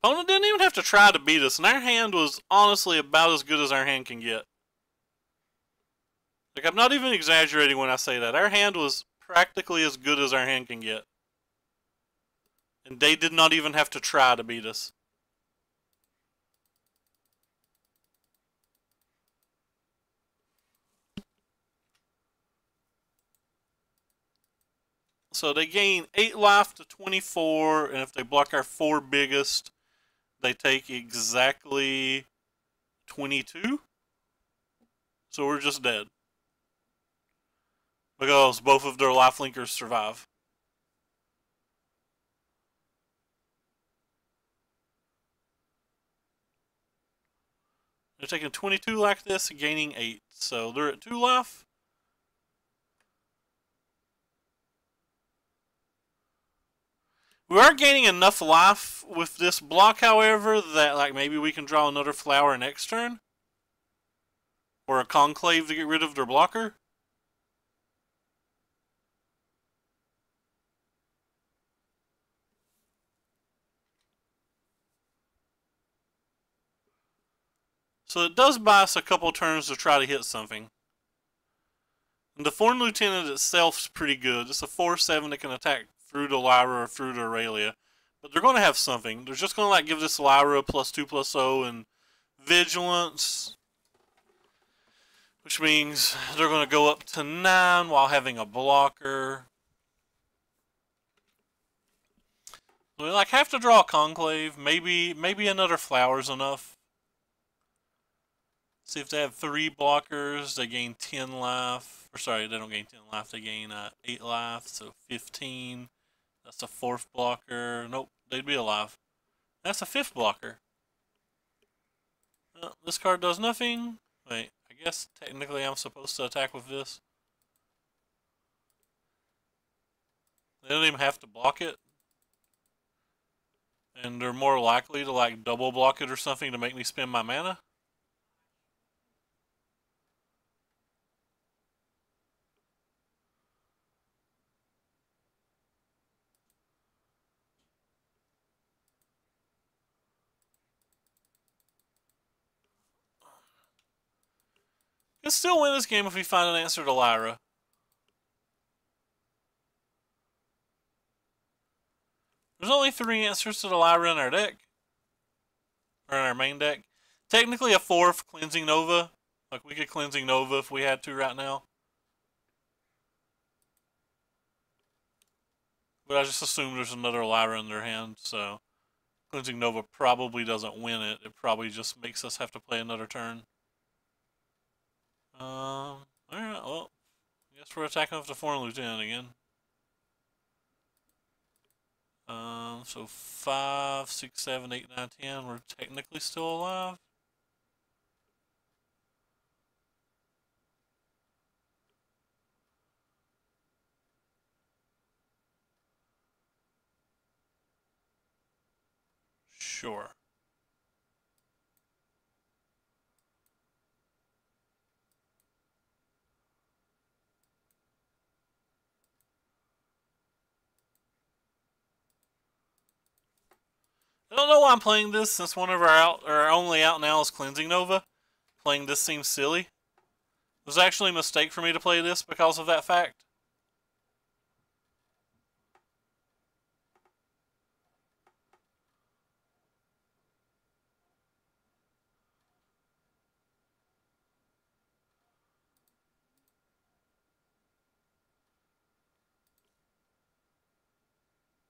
Opponent didn't even have to try to beat us, and our hand was honestly about as good as our hand can get. Like, I'm not even exaggerating when I say that. Our hand was practically as good as our hand can get. And they did not even have to try to beat us. So they gain 8 life to 24, and if they block our 4 biggest, they take exactly 22. So we're just dead. Because both of their lifelinkers survive. They're taking 22 like this, gaining 8. So they're at 2 life. We are gaining enough life with this block, however, that like maybe we can draw another flower next turn. Or a conclave to get rid of their blocker. So it does buy us a couple turns to try to hit something. And the Foreign Lieutenant itself is pretty good. It's a 4/7 that can attack through the Lyra or through the Aurelia. But they're going to have something. They're just going to like give this Lyra +2/+0 and Vigilance. Which means they're going to go up to 9 while having a blocker. We like have to draw a Conclave. Maybe another flower's enough. See if they have 3 blockers, they gain 10 life. Or sorry, they don't gain 10 life, they gain 8 life, so 15. That's a 4th blocker. Nope, they'd be alive. That's a 5th blocker. This card does nothing. Wait, I guess technically I'm supposed to attack with this. They don't even have to block it. And they're more likely to like double block it or something to make me spend my mana. We can still win this game if we find an answer to Lyra. There's only 3 answers to the Lyra in our deck. Or in our main deck. Technically a 4th, Cleansing Nova. Like we could Cleansing Nova if we had to right now. But I just assume there's another Lyra in their hand, so Cleansing Nova probably doesn't win it. It probably just makes us have to play another turn. Alright, well, I guess we're attacking with the Foreign Lieutenant again. So 5, 6, 7, 8, 9, 10. We're technically still alive. Sure. I don't know why I'm playing this since one of our only out now is Cleansing Nova. Playing this seems silly. It was actually a mistake for me to play this because of that fact.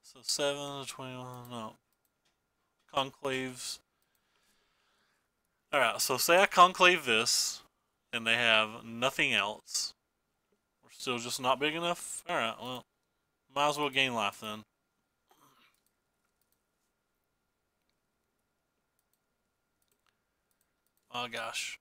So 7 to 21, no. Conclaves. Alright, so say I conclave this, and they have nothing else. We're still just not big enough? Alright, well, might as well gain life then. Oh gosh.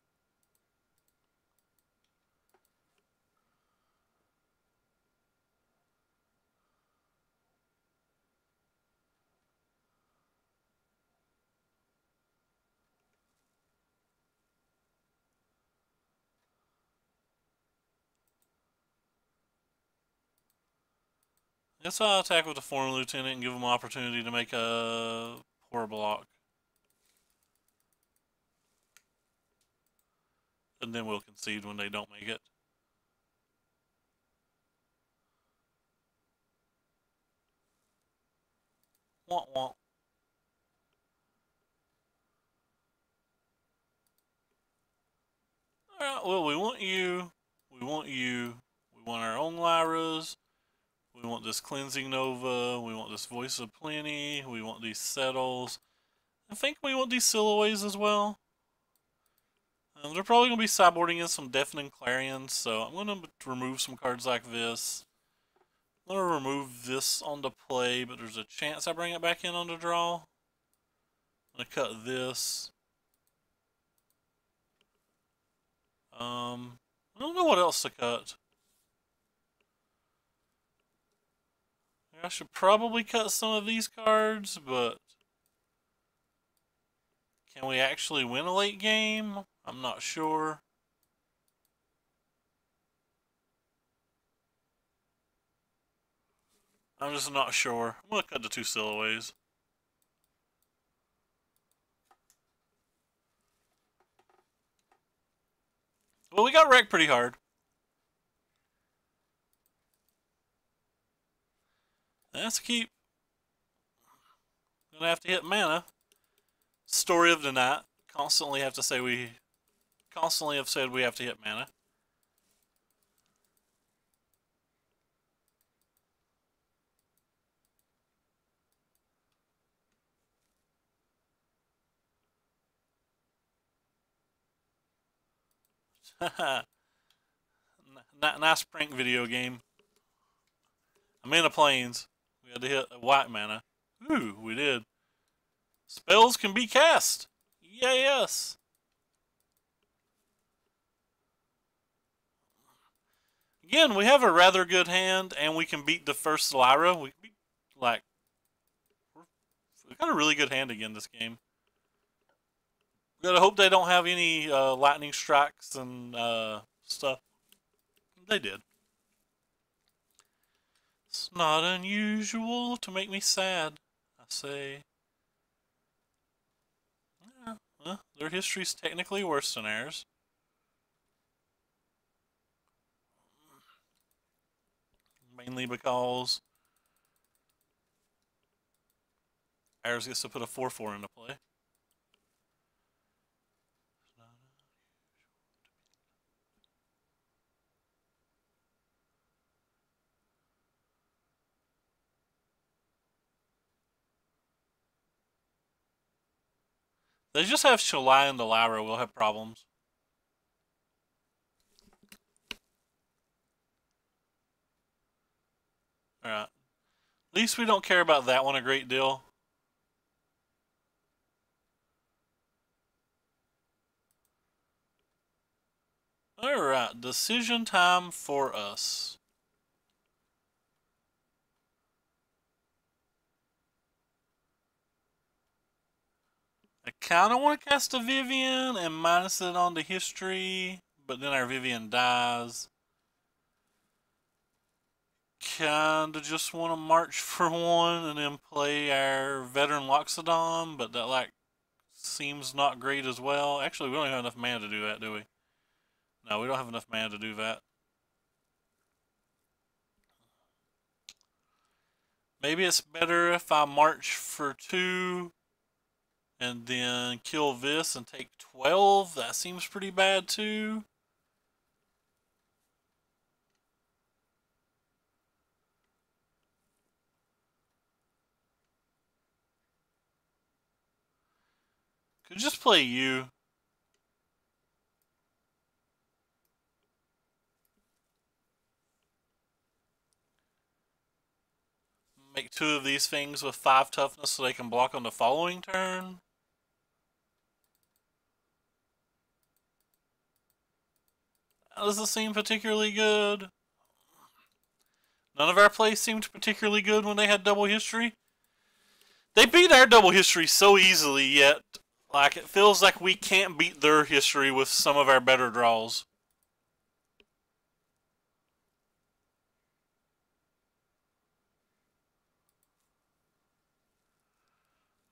Guess I'll attack with the Foreign Lieutenant and give them an opportunity to make a poor block. And then we'll concede when they don't make it. Wah wah. Alright, well, we want you. We want you. We want our own Lyras. We want this Cleansing Nova. We want this Voice of Plenty. We want these Settles. I think we want these Silhouettes as well. They're probably going to be sideboarding in some Deafening Clarions, so I'm going to remove some cards like this. I'm going to remove this onto play, but there's a chance I bring it back in on the draw. I'm going to cut this. I don't know what else to cut. I should probably cut some of these cards, but can we actually win a late game? I'm not sure. I'm just not sure. I'm going to cut the 2 Sillaways. Well, we got wrecked pretty hard. That's a keep. Gonna have to hit mana. Story of the night. Constantly have said we have to hit mana. Nice prank video game. I'm in the plains. We had to hit a white mana. Ooh, we did. Spells can be cast. Yes. Again, we have a rather good hand, and we can beat the first Lyra. We can beat, like, we've got a really good hand again this game. We gotta hope they don't have any lightning strikes and stuff. They did. It's not unusual to make me sad, I say. Yeah, well, their history's technically worse than ours. Mainly because ours gets to put a 4/4 into play. They just have Shalai and the Lyra, we'll have problems. Alright. At least we don't care about that one a great deal. Alright, decision time for us. I kind of want to cast a Vivian and minus it onto history, but then our Vivian dies. Kinda just want to march for one and then play our veteran Loxodon, but that like seems not great as well. Actually, we don't have enough mana to do that, do we? No, we don't have enough mana to do that. Maybe it's better if I march for 2 and then kill this and take 12. That seems pretty bad too. Could just play you. Make 2 of these things with 5 toughness so they can block on the following turn. That doesn't seem particularly good. None of our plays seemed particularly good when they had double history. They beat our double history so easily, yet like it feels like we can't beat their history with some of our better draws.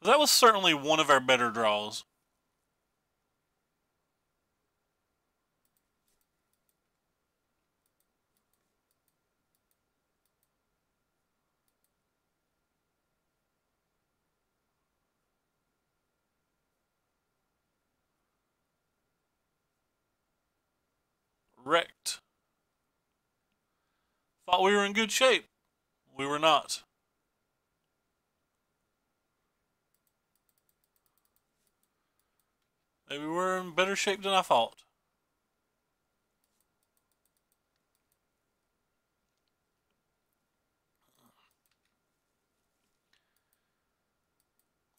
That was certainly one of our better draws. Wrecked. Thought we were in good shape. We were not. Maybe we're in better shape than I thought.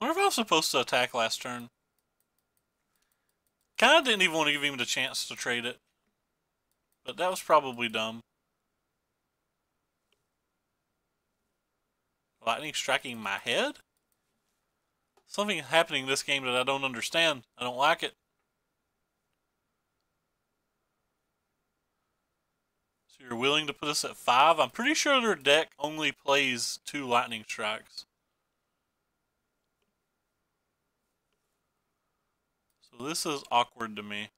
I wonder if I was supposed to attack last turn. Kinda didn't even want to give him the chance to trade it. But that was probably dumb. Lightning striking my head? Something happening in this game that I don't understand. I don't like it. So you're willing to put us at 5? I'm pretty sure their deck only plays 2 lightning strikes. So this is awkward to me.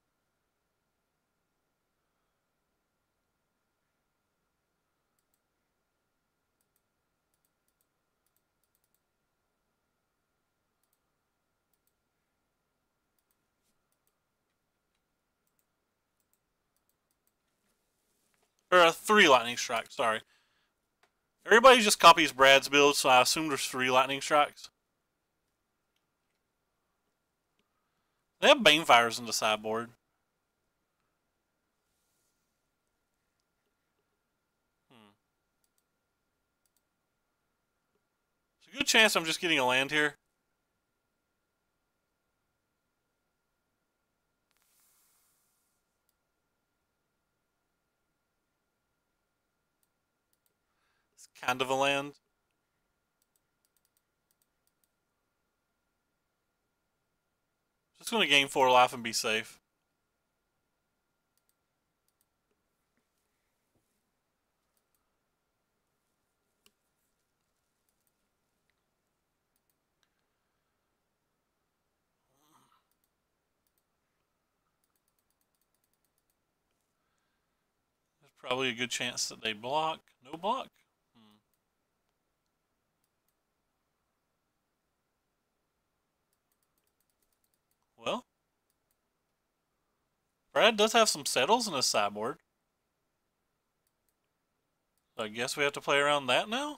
Or 3 lightning strikes, sorry. Everybody just copies Brad's build, so I assume there's 3 lightning strikes. They have Banefires in the sideboard. There's a good chance I'm just getting a land here. It's kind of a land. Just going to gain 4 life and be safe. There's probably a good chance that they block. No block. Well, Brad does have some settles in his sideboard. So I guess we have to play around that now?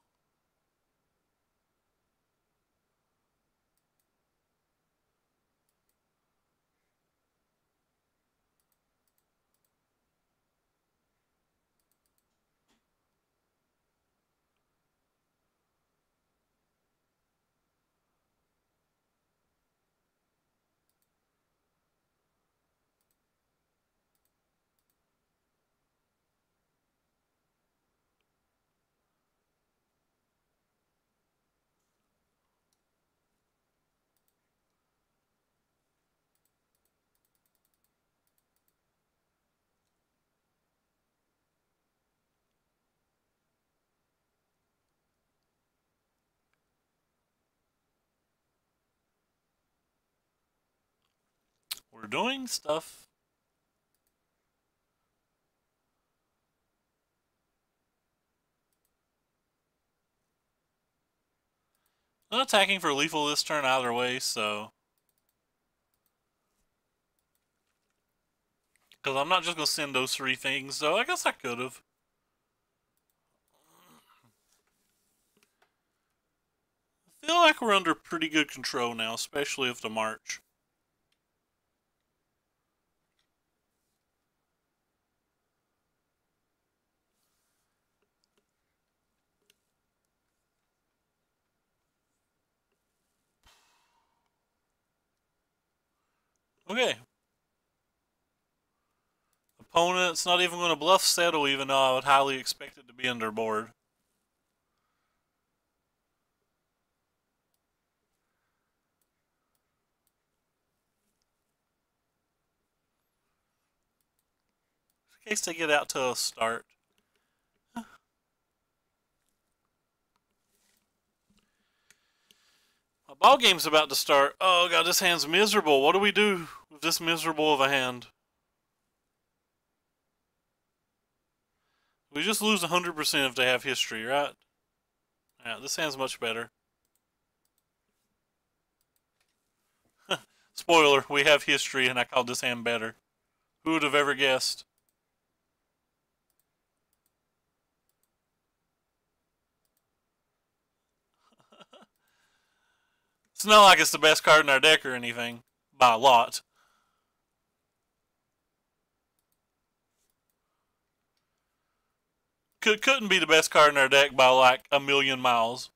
We're doing stuff. Not attacking for lethal this turn either way, so. Because I'm not just going to send those 3 things, so I guess I could have. I feel like we're under pretty good control now, especially with the march. Okay. Opponent's not even going to bluff settle, even though I would highly expect it to be under board. In case they get out to a start. My ball game's about to start. Oh god, this hand's miserable. What do we do with this miserable of a hand? We just lose 100% if they have history, right? Yeah, this hand's much better. Spoiler, we have history and I called this hand better. Who would have ever guessed? It's not like it's the best card in our deck or anything. By a lot. Couldn't be the best card in our deck by like a million miles.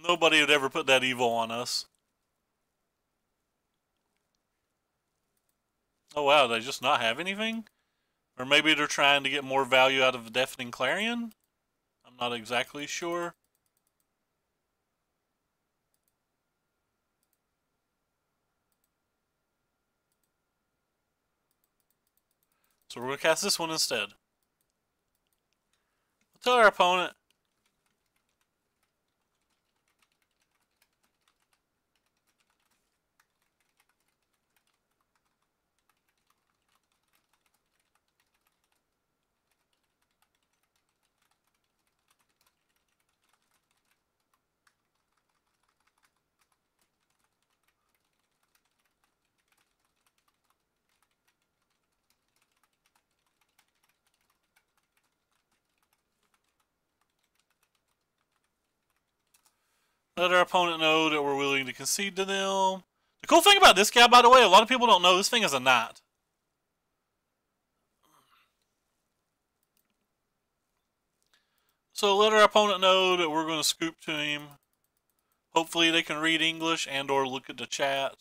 Nobody would ever put that evil on us. Oh wow, they just not have anything? Or maybe they're trying to get more value out of the Deafening Clarion? I'm not exactly sure. So we're going to cast this one instead. Tell our opponent. Let our opponent know that we're willing to concede to them. The cool thing about this guy, by the way, a lot of people don't know this thing is a knight. So let our opponent know that we're going to scoop to him. Hopefully they can read English and or look at the chat.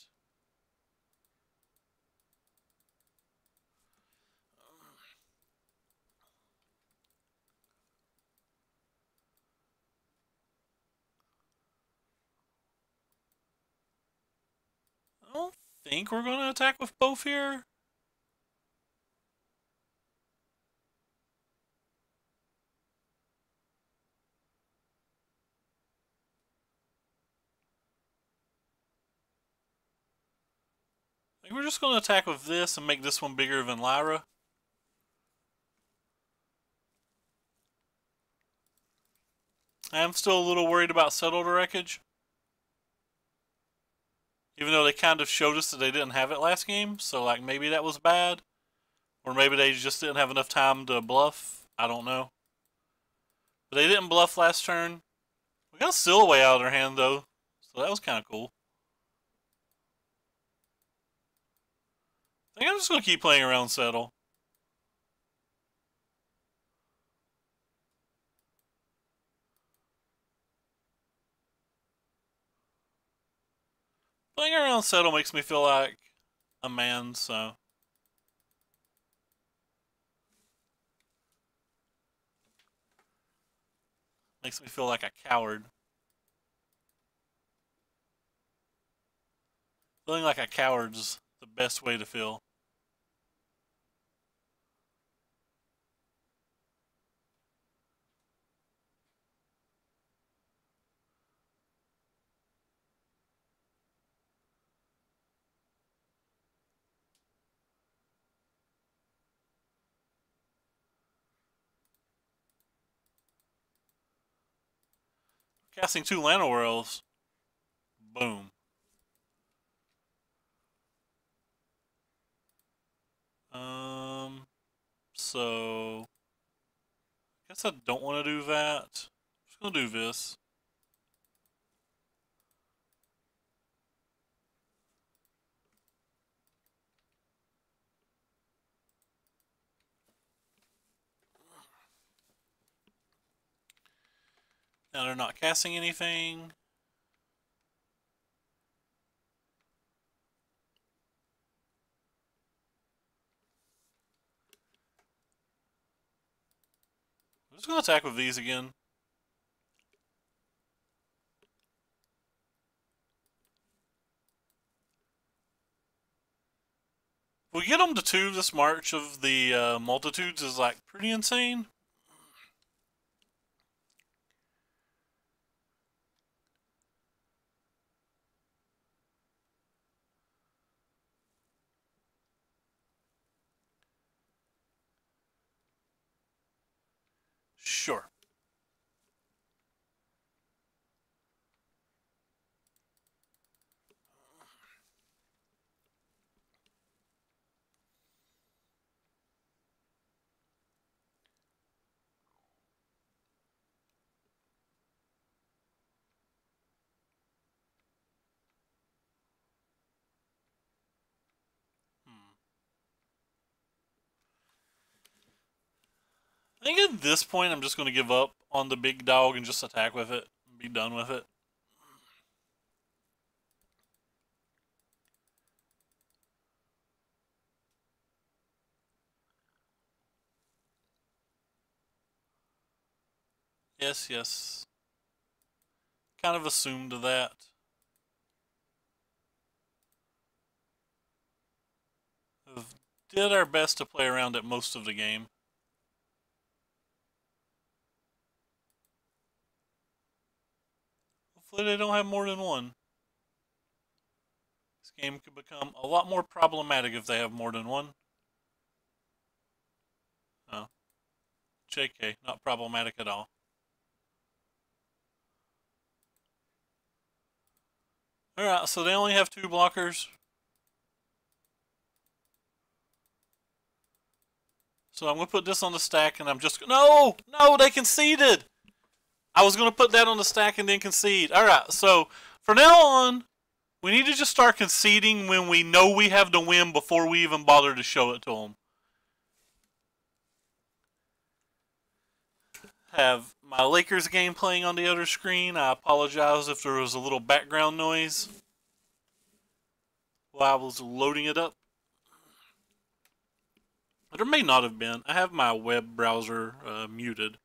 I don't think we're going to attack with both here. I think we're just going to attack with this and make this one bigger than Lyra. I am still a little worried about Settled Wreckage. Even though they kind of showed us that they didn't have it last game, so like maybe that was bad. Or maybe they just didn't have enough time to bluff. I don't know. But they didn't bluff last turn. We got Silhouette out of their hand though, so that was kind of cool. I think I'm just going to keep playing around Settle. Playing around Settle makes me feel like a man, so. Makes me feel like a coward. Feeling like a coward's the best way to feel. Casting 2 Llanowar. Boom. So I guess I don't want to do that. I'm just gonna do this. Now they're not casting anything. I'm just gonna attack with these again. If we get them to 2, this March of the Multitudes is like pretty insane. Sure. I think at this point I'm just going to give up on the big dog and just attack with it and be done with it. Yes, yes. Kind of assumed that. We've did our best to play around it most of the game. Hopefully they don't have more than one. This game could become a lot more problematic if they have more than one. Oh, JK, not problematic at all. Alright, so they only have 2 blockers. So I'm going to put this on the stack and I'm just... No! No, they conceded! I was going to put that on the stack and then concede. Alright, so from now on, we need to just start conceding when we know we have the win before we even bother to show it to them. Have my Lakers game playing on the other screen. I apologize if there was a little background noise while I was loading it up. But there may not have been. I have my web browser muted.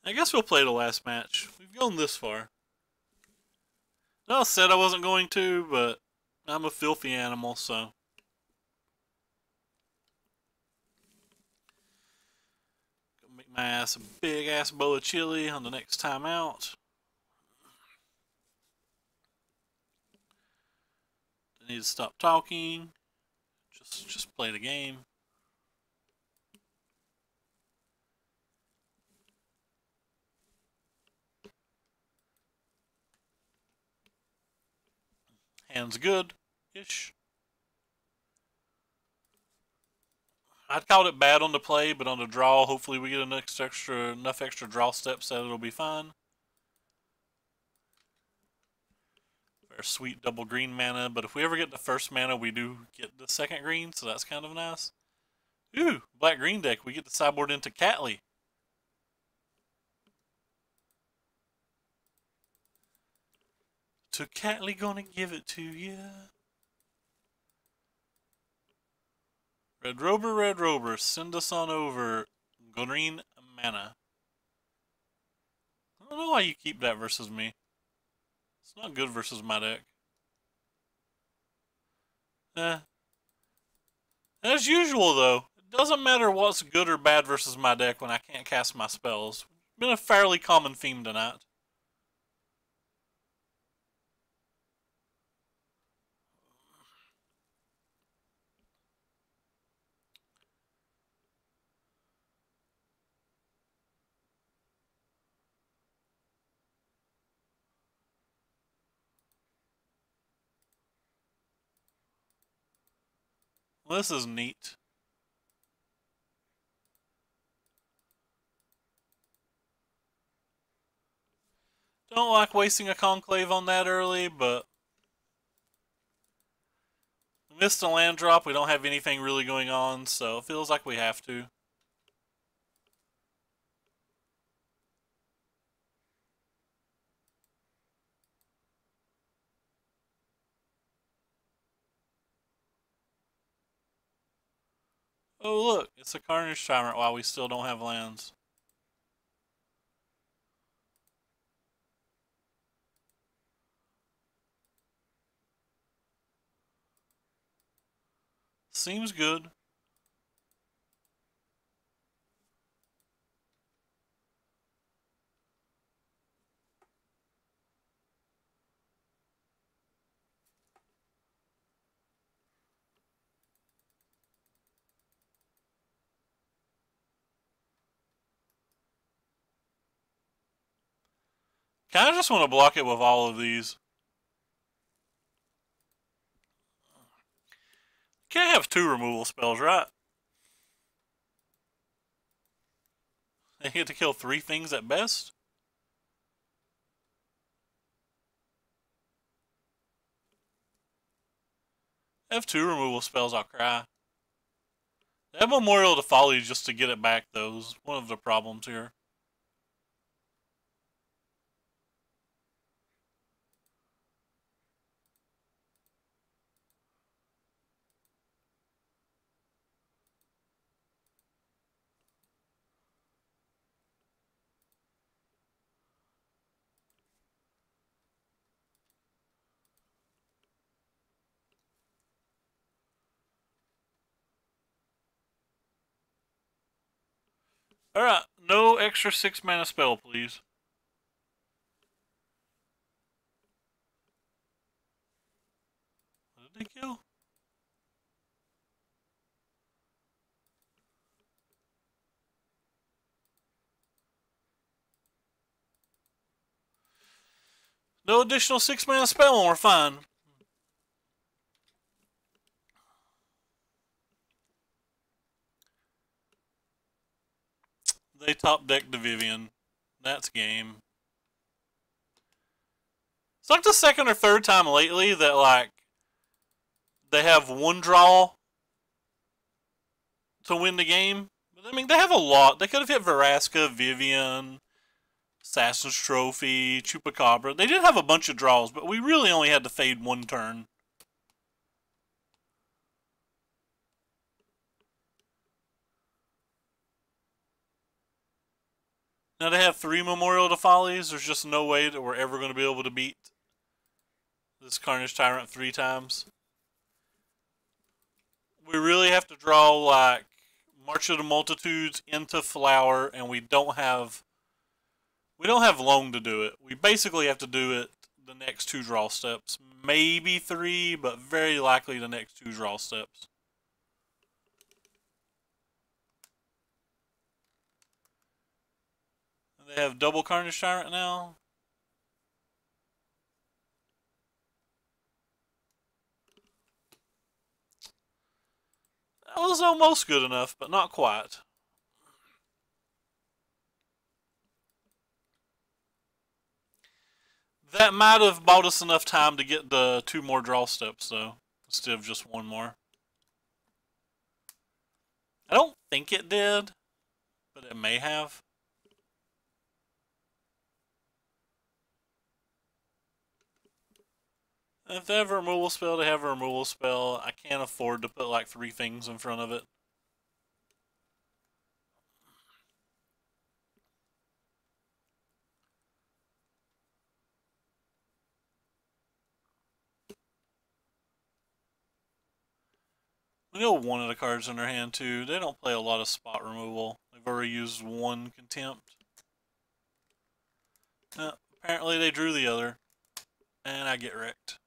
I guess we'll play the last match. We've gone this far. I said I wasn't going to, but I'm a filthy animal, so. Gonna make my ass a big ass bowl of chili on the next time out. I need to stop talking. Just play the game. Hands good-ish. I'd called it bad on the play, but on the draw, hopefully we get enough extra draw steps that it'll be fine. Our sweet double green mana, but if we ever get the first mana, we do get the second green, so that's kind of nice. Ooh, black-green deck, we get the sideboard into Catley. So Catley gonna give it to you. Red Rover, send us on over. Green mana. I don't know why you keep that versus me. It's not good versus my deck. As usual, though, it doesn't matter what's good or bad versus my deck when I can't cast my spells. It's been a fairly common theme tonight. Well, this is neat. Don't like wasting a conclave on that early, but we missed a land drop. We don't have anything really going on, so it feels like we have to. Oh look, it's a Carnage Tyrant while we still don't have lands. Seems good. Kinda just want to block it with all of these. Can't have 2 removal spells, right? They get to kill 3 things at best? They have 2 removal spells, I'll cry. They have Memorial to Folly just to get it back, though, is one of the problems here. Alright, no extra 6 mana spell, please. What did they kill? No additional 6 mana spell and we're fine. They top decked the Vivian. That's game. It's like the second or third time lately that, like, they have one draw to win the game. But, I mean, they have a lot. They could have hit Veraska, Vivian, Assassin's Trophy, Chupacabra. They did have a bunch of draws, but we really only had to fade one turn. Now they have 3 Memorial to Follies. There's just no way that we're ever going to be able to beat this Carnage Tyrant 3 times. We really have to draw, like, March of the Multitudes into Flower, and we don't have long to do it. We basically have to do it the next 2 draw steps. Maybe 3, but very likely the next 2 draw steps. And they have double Carnage Tyrant now. That was almost good enough, but not quite. That might have bought us enough time to get the 2 more draw steps, though, instead of just 1 more. I don't think it did, but it may have. If they have a removal spell, they have a removal spell. I can't afford to put like 3 things in front of it. We know one of the cards in their hand too. They don't play a lot of spot removal. They've already used 1 contempt. Apparently they drew the other. And I get wrecked.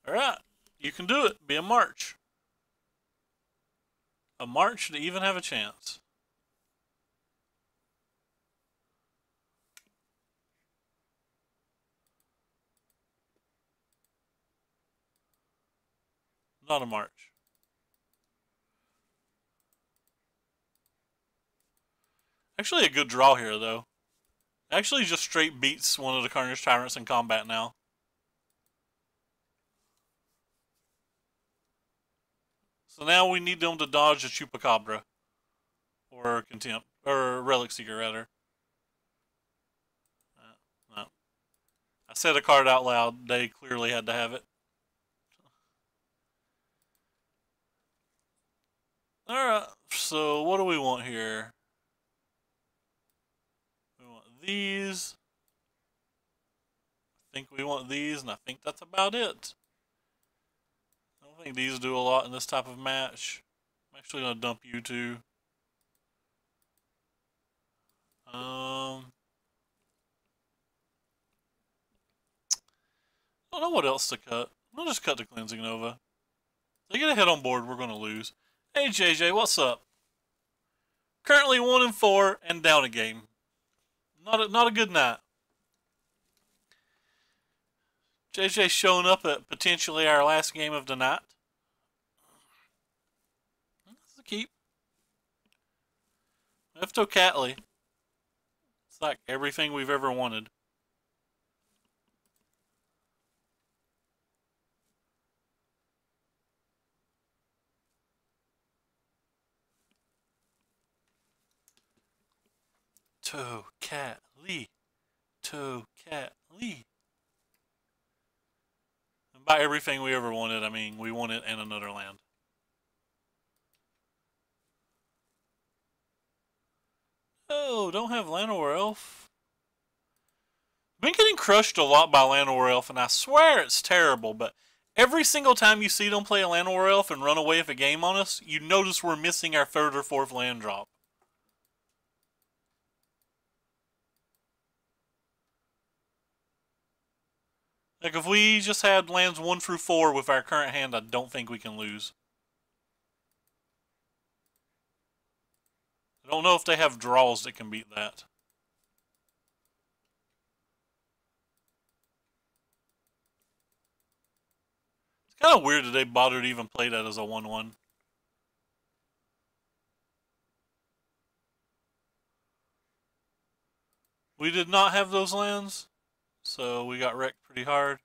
Alright, you can do it. Be a March. A March to even have a chance. Not a March. Actually a good draw here, though. Actually just straight beats one of the Carnage Tyrants in combat now. So now we need them to dodge a Chupacabra. Or Contempt. Or Relic Seeker, rather. No. I said a card out loud. They clearly had to have it. Alright, so what do we want here? We want these. I think we want these, and I think that's about it. I don't think these do a lot in this type of match. I'm actually going to dump you two. I don't know what else to cut. We'll just cut the Cleansing Nova. They get a hit on board, we're going to lose. Hey JJ, what's up? Currently 1-4 and down a game. Not a good night. JJ showing up at potentially our last game of the night. That's a keep. Lefto Catley. It's like everything we've ever wanted. Toe Cat Lee. Toe Cat Lee. And by everything we ever wanted, I mean we want it and another land. Oh, don't have Llanowar Elf. Been getting crushed a lot by Llanowar Elf, and I swear it's terrible, but Every single time you see them play a land war elf and run away with a game on us, you notice we're missing our third or fourth land drop. Like, if we just had lands 1 through 4 with our current hand, I don't think we can lose. I don't know if they have draws that can beat that. It's kind of weird that they bothered to even play that as a 1-1. We did not have those lands, so we got wrecked pretty hard.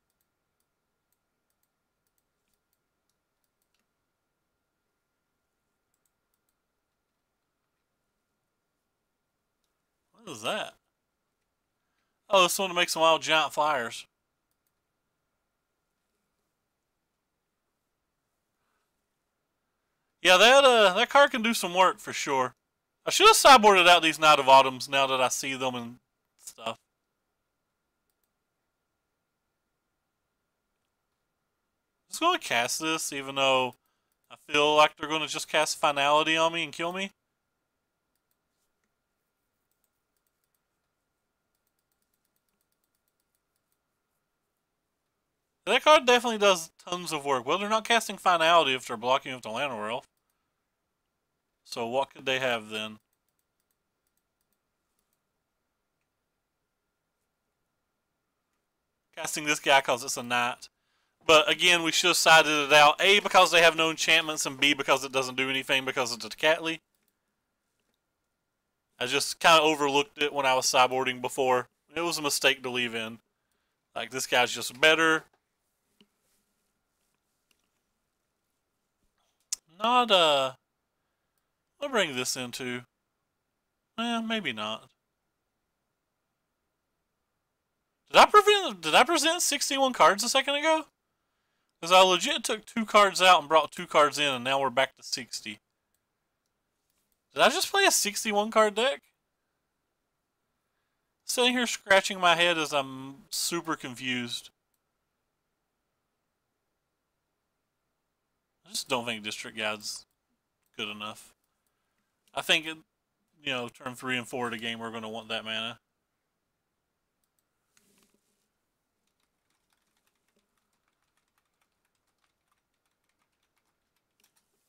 What is that? Oh, this one to make some wild giant flyers. Yeah, that card can do some work for sure. I should have sideboarded out these Knight of Autumns now that I see them and stuff. I'm just going to cast this, even though I feel like they're going to just cast Finality on me and kill me. That card definitely does tons of work. Well, they're not casting Finality if they're blocking with the Llanowar Elf. So what could they have then? Casting this guy because it's a knight. But again, we should have sided it out. A, because they have no enchantments, and B, because it doesn't do anything because it's a Catly. I just kind of overlooked it when I was sideboarding before. It was a mistake to leave in. Like, this guy's just better. Not, I'll bring this into. Maybe not. Did I present 61 cards a second ago? Because I legit took 2 cards out and brought 2 cards in, and now we're back to 60. Did I just play a 61 card deck? Sitting here scratching my head as I'm super confused. I just don't think District Guide's good enough. I think, turn 3 and 4 of the game, we're going to want that mana.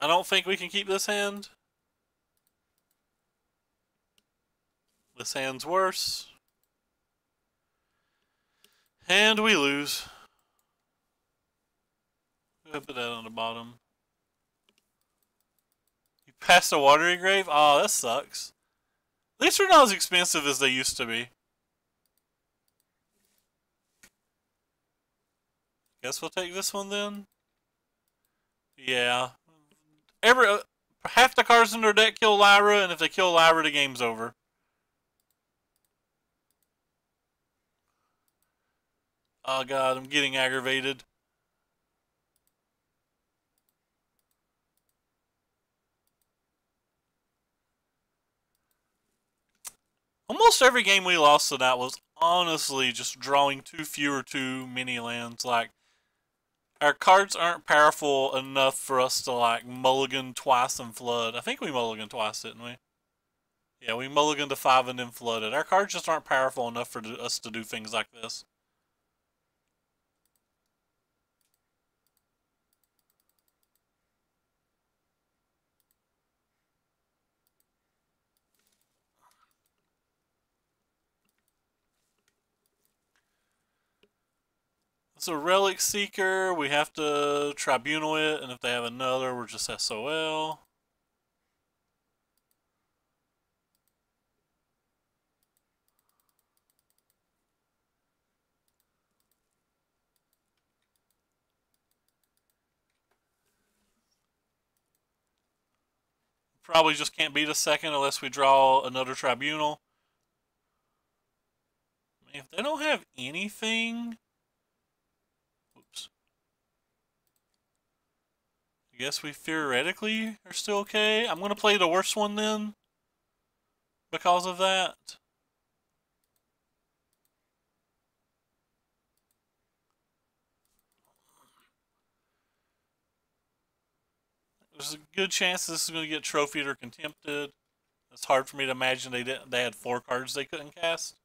I don't think we can keep this hand. This hand's worse. And we lose. Put that on the bottom. You passed a Watery Grave? Oh, that sucks. At least they're not as expensive as they used to be. Guess we'll take this one then. Yeah. Half the cards in their deck kill Lyra, and if they kill Lyra, the game's over. Oh god, I'm getting aggravated. Almost every game we lost tonight was honestly just drawing too many lands. Like, our cards aren't powerful enough for us to, like, mulligan twice and flood. I think we mulliganed twice, didn't we? Yeah, we mulliganed to 5 and then flooded. Our cards just aren't powerful enough for us to do things like this. It's a Relic Seeker. We have to Tribunal it, and if they have another, we're just SOL. Probably just can't beat a second unless we draw another Tribunal. I mean, if they don't have anything... Oops. I guess we theoretically are still okay. I'm going to play the worst one then. Because of that. There's a good chance this is going to get trophied or contempted. It's hard for me to imagine they had 4 cards they couldn't cast.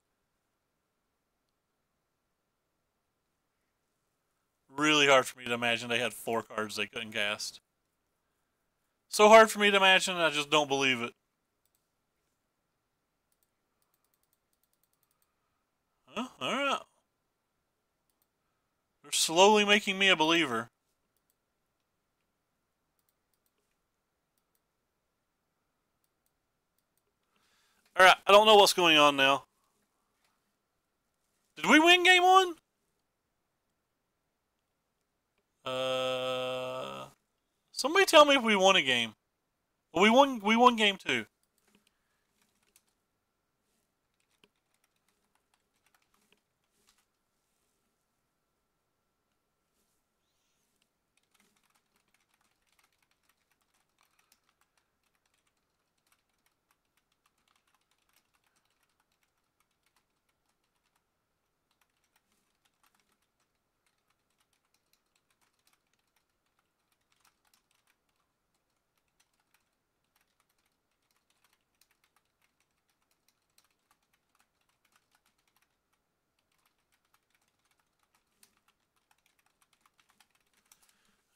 Really hard for me to imagine they had 4 cards they couldn't cast. So hard for me to imagine, I just don't believe it. Huh? Alright. They're slowly making me a believer. Alright, I don't know what's going on now. Did we win game 1? Somebody tell me if we won a game. Well, we won game 2.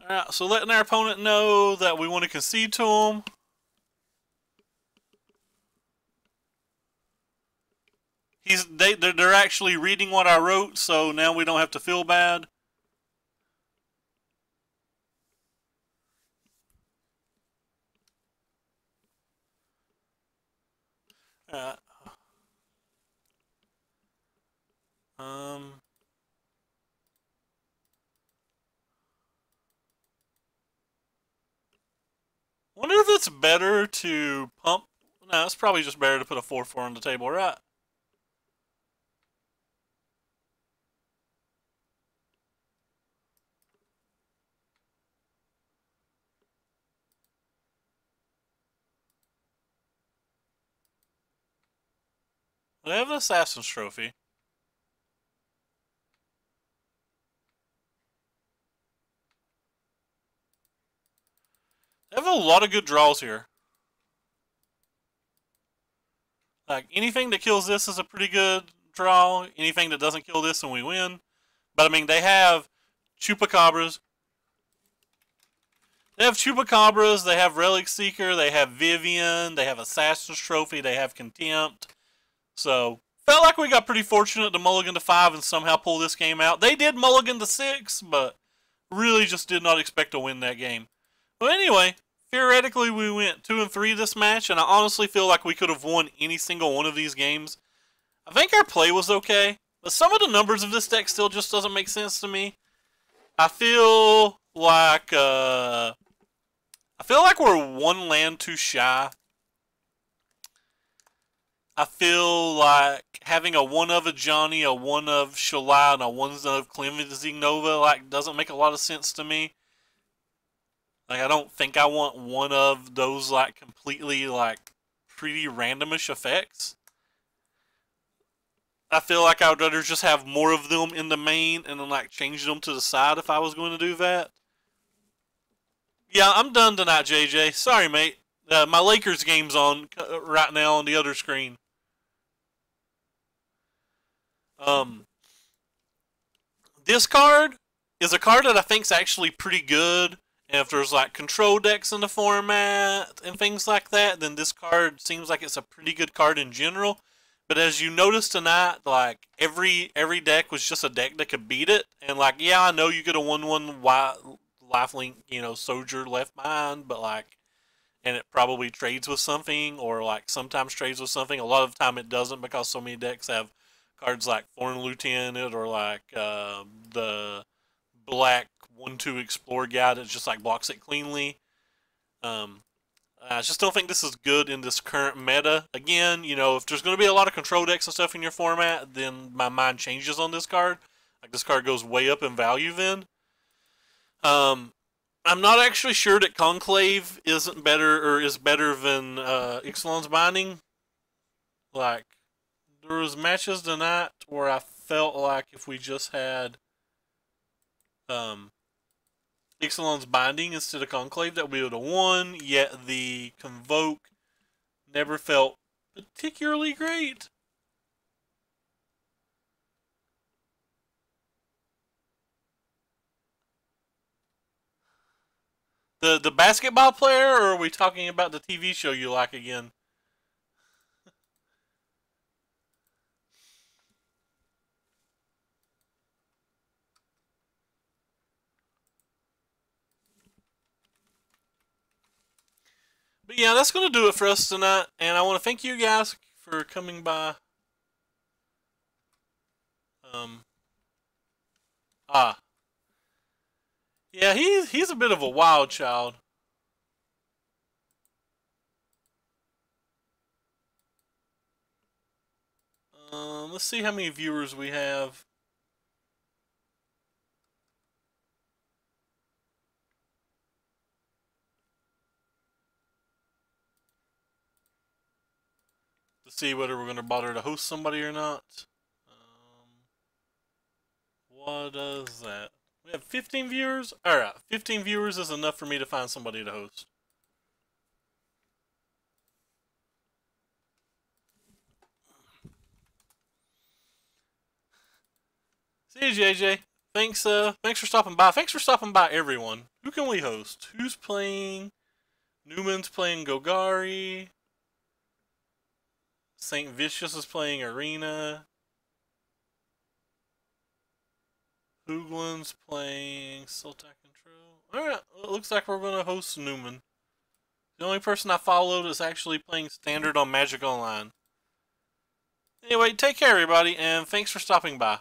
Alright, so letting our opponent know that we want to concede to them. They're actually reading what I wrote, so now we don't have to feel bad. Uh, um. Wonder if it's better to pump. No, it's probably just better to put a 4/4 on the table, right? They have an Assassin's Trophy. They have a lot of good draws here. Like, anything that kills this is a pretty good draw. Anything that doesn't kill this and we win. But, I mean, they have Chupacabras. They have Chupacabras, they have Relic Seeker, they have Vivian, they have Assassin's Trophy, they have Contempt. So, felt like we got pretty fortunate to mulligan to 5 and somehow pull this game out. They did mulligan to 6, but really just did not expect to win that game. But anyway, theoretically we went 2-3 this match, and I honestly feel like we could have won any single one of these games. I think our play was okay, but some of the numbers of this deck still just doesn't make sense to me. I feel like we're 1 land too shy. I feel like having a 1 of a Johnny, a 1 of Shalai, and a 1 of Cleansing Nova like doesn't make a lot of sense to me. Like, I don't think I want 1 of those like completely like pretty randomish effects. I feel like I would rather just have more of them in the main and then like change them to the side if I was going to do that. Yeah, I'm done tonight, JJ. Sorry, mate. My Lakers game's on right now on the other screen. This card is a card that I think is actually pretty good. And if there's like control decks in the format and things like that, then this card seems like it's a pretty good card in general. But as you noticed tonight, like every deck was just a deck that could beat it. And like, yeah, I know you get a 1/1 lifelink, you know, soldier left behind, but like, and it probably trades with something, or like sometimes trades with something. A lot of the time it doesn't because so many decks have cards like Foreign Lieutenant or like the black 1/2 Explore guy that just like blocks it cleanly. I just don't think this is good in this current meta. Again, you know, if there's going to be a lot of control decks and stuff in your format, then my mind changes on this card. Like, this card goes way up in value then. I'm not actually sure that Conclave isn't better or is better than Ixalan's Binding. Like, there was matches tonight where I felt like if we just had Ixalan's Binding instead of Conclave, that we would have won, yet the Convoke never felt particularly great. The basketball player, or are we talking about the TV show you like again? But yeah, that's going to do it for us tonight, and I want to thank you guys for coming by. Um, ah, yeah, he's a bit of a wild child. Let's see how many viewers we have. To see whether we're going to bother to host somebody or not. What is that? We have 15 viewers? Alright, 15 viewers is enough for me to find somebody to host. See you, JJ. Thanks for stopping by. Thanks for stopping by, everyone. Who can we host? Who's playing? Newman's playing Gogari. St. Vicious is playing Arena. Hoogland's playing Sultai Control. Alright, it looks like we're going to host Newman. The only person I followed is actually playing Standard on Magic Online. Anyway, take care, everybody, and thanks for stopping by.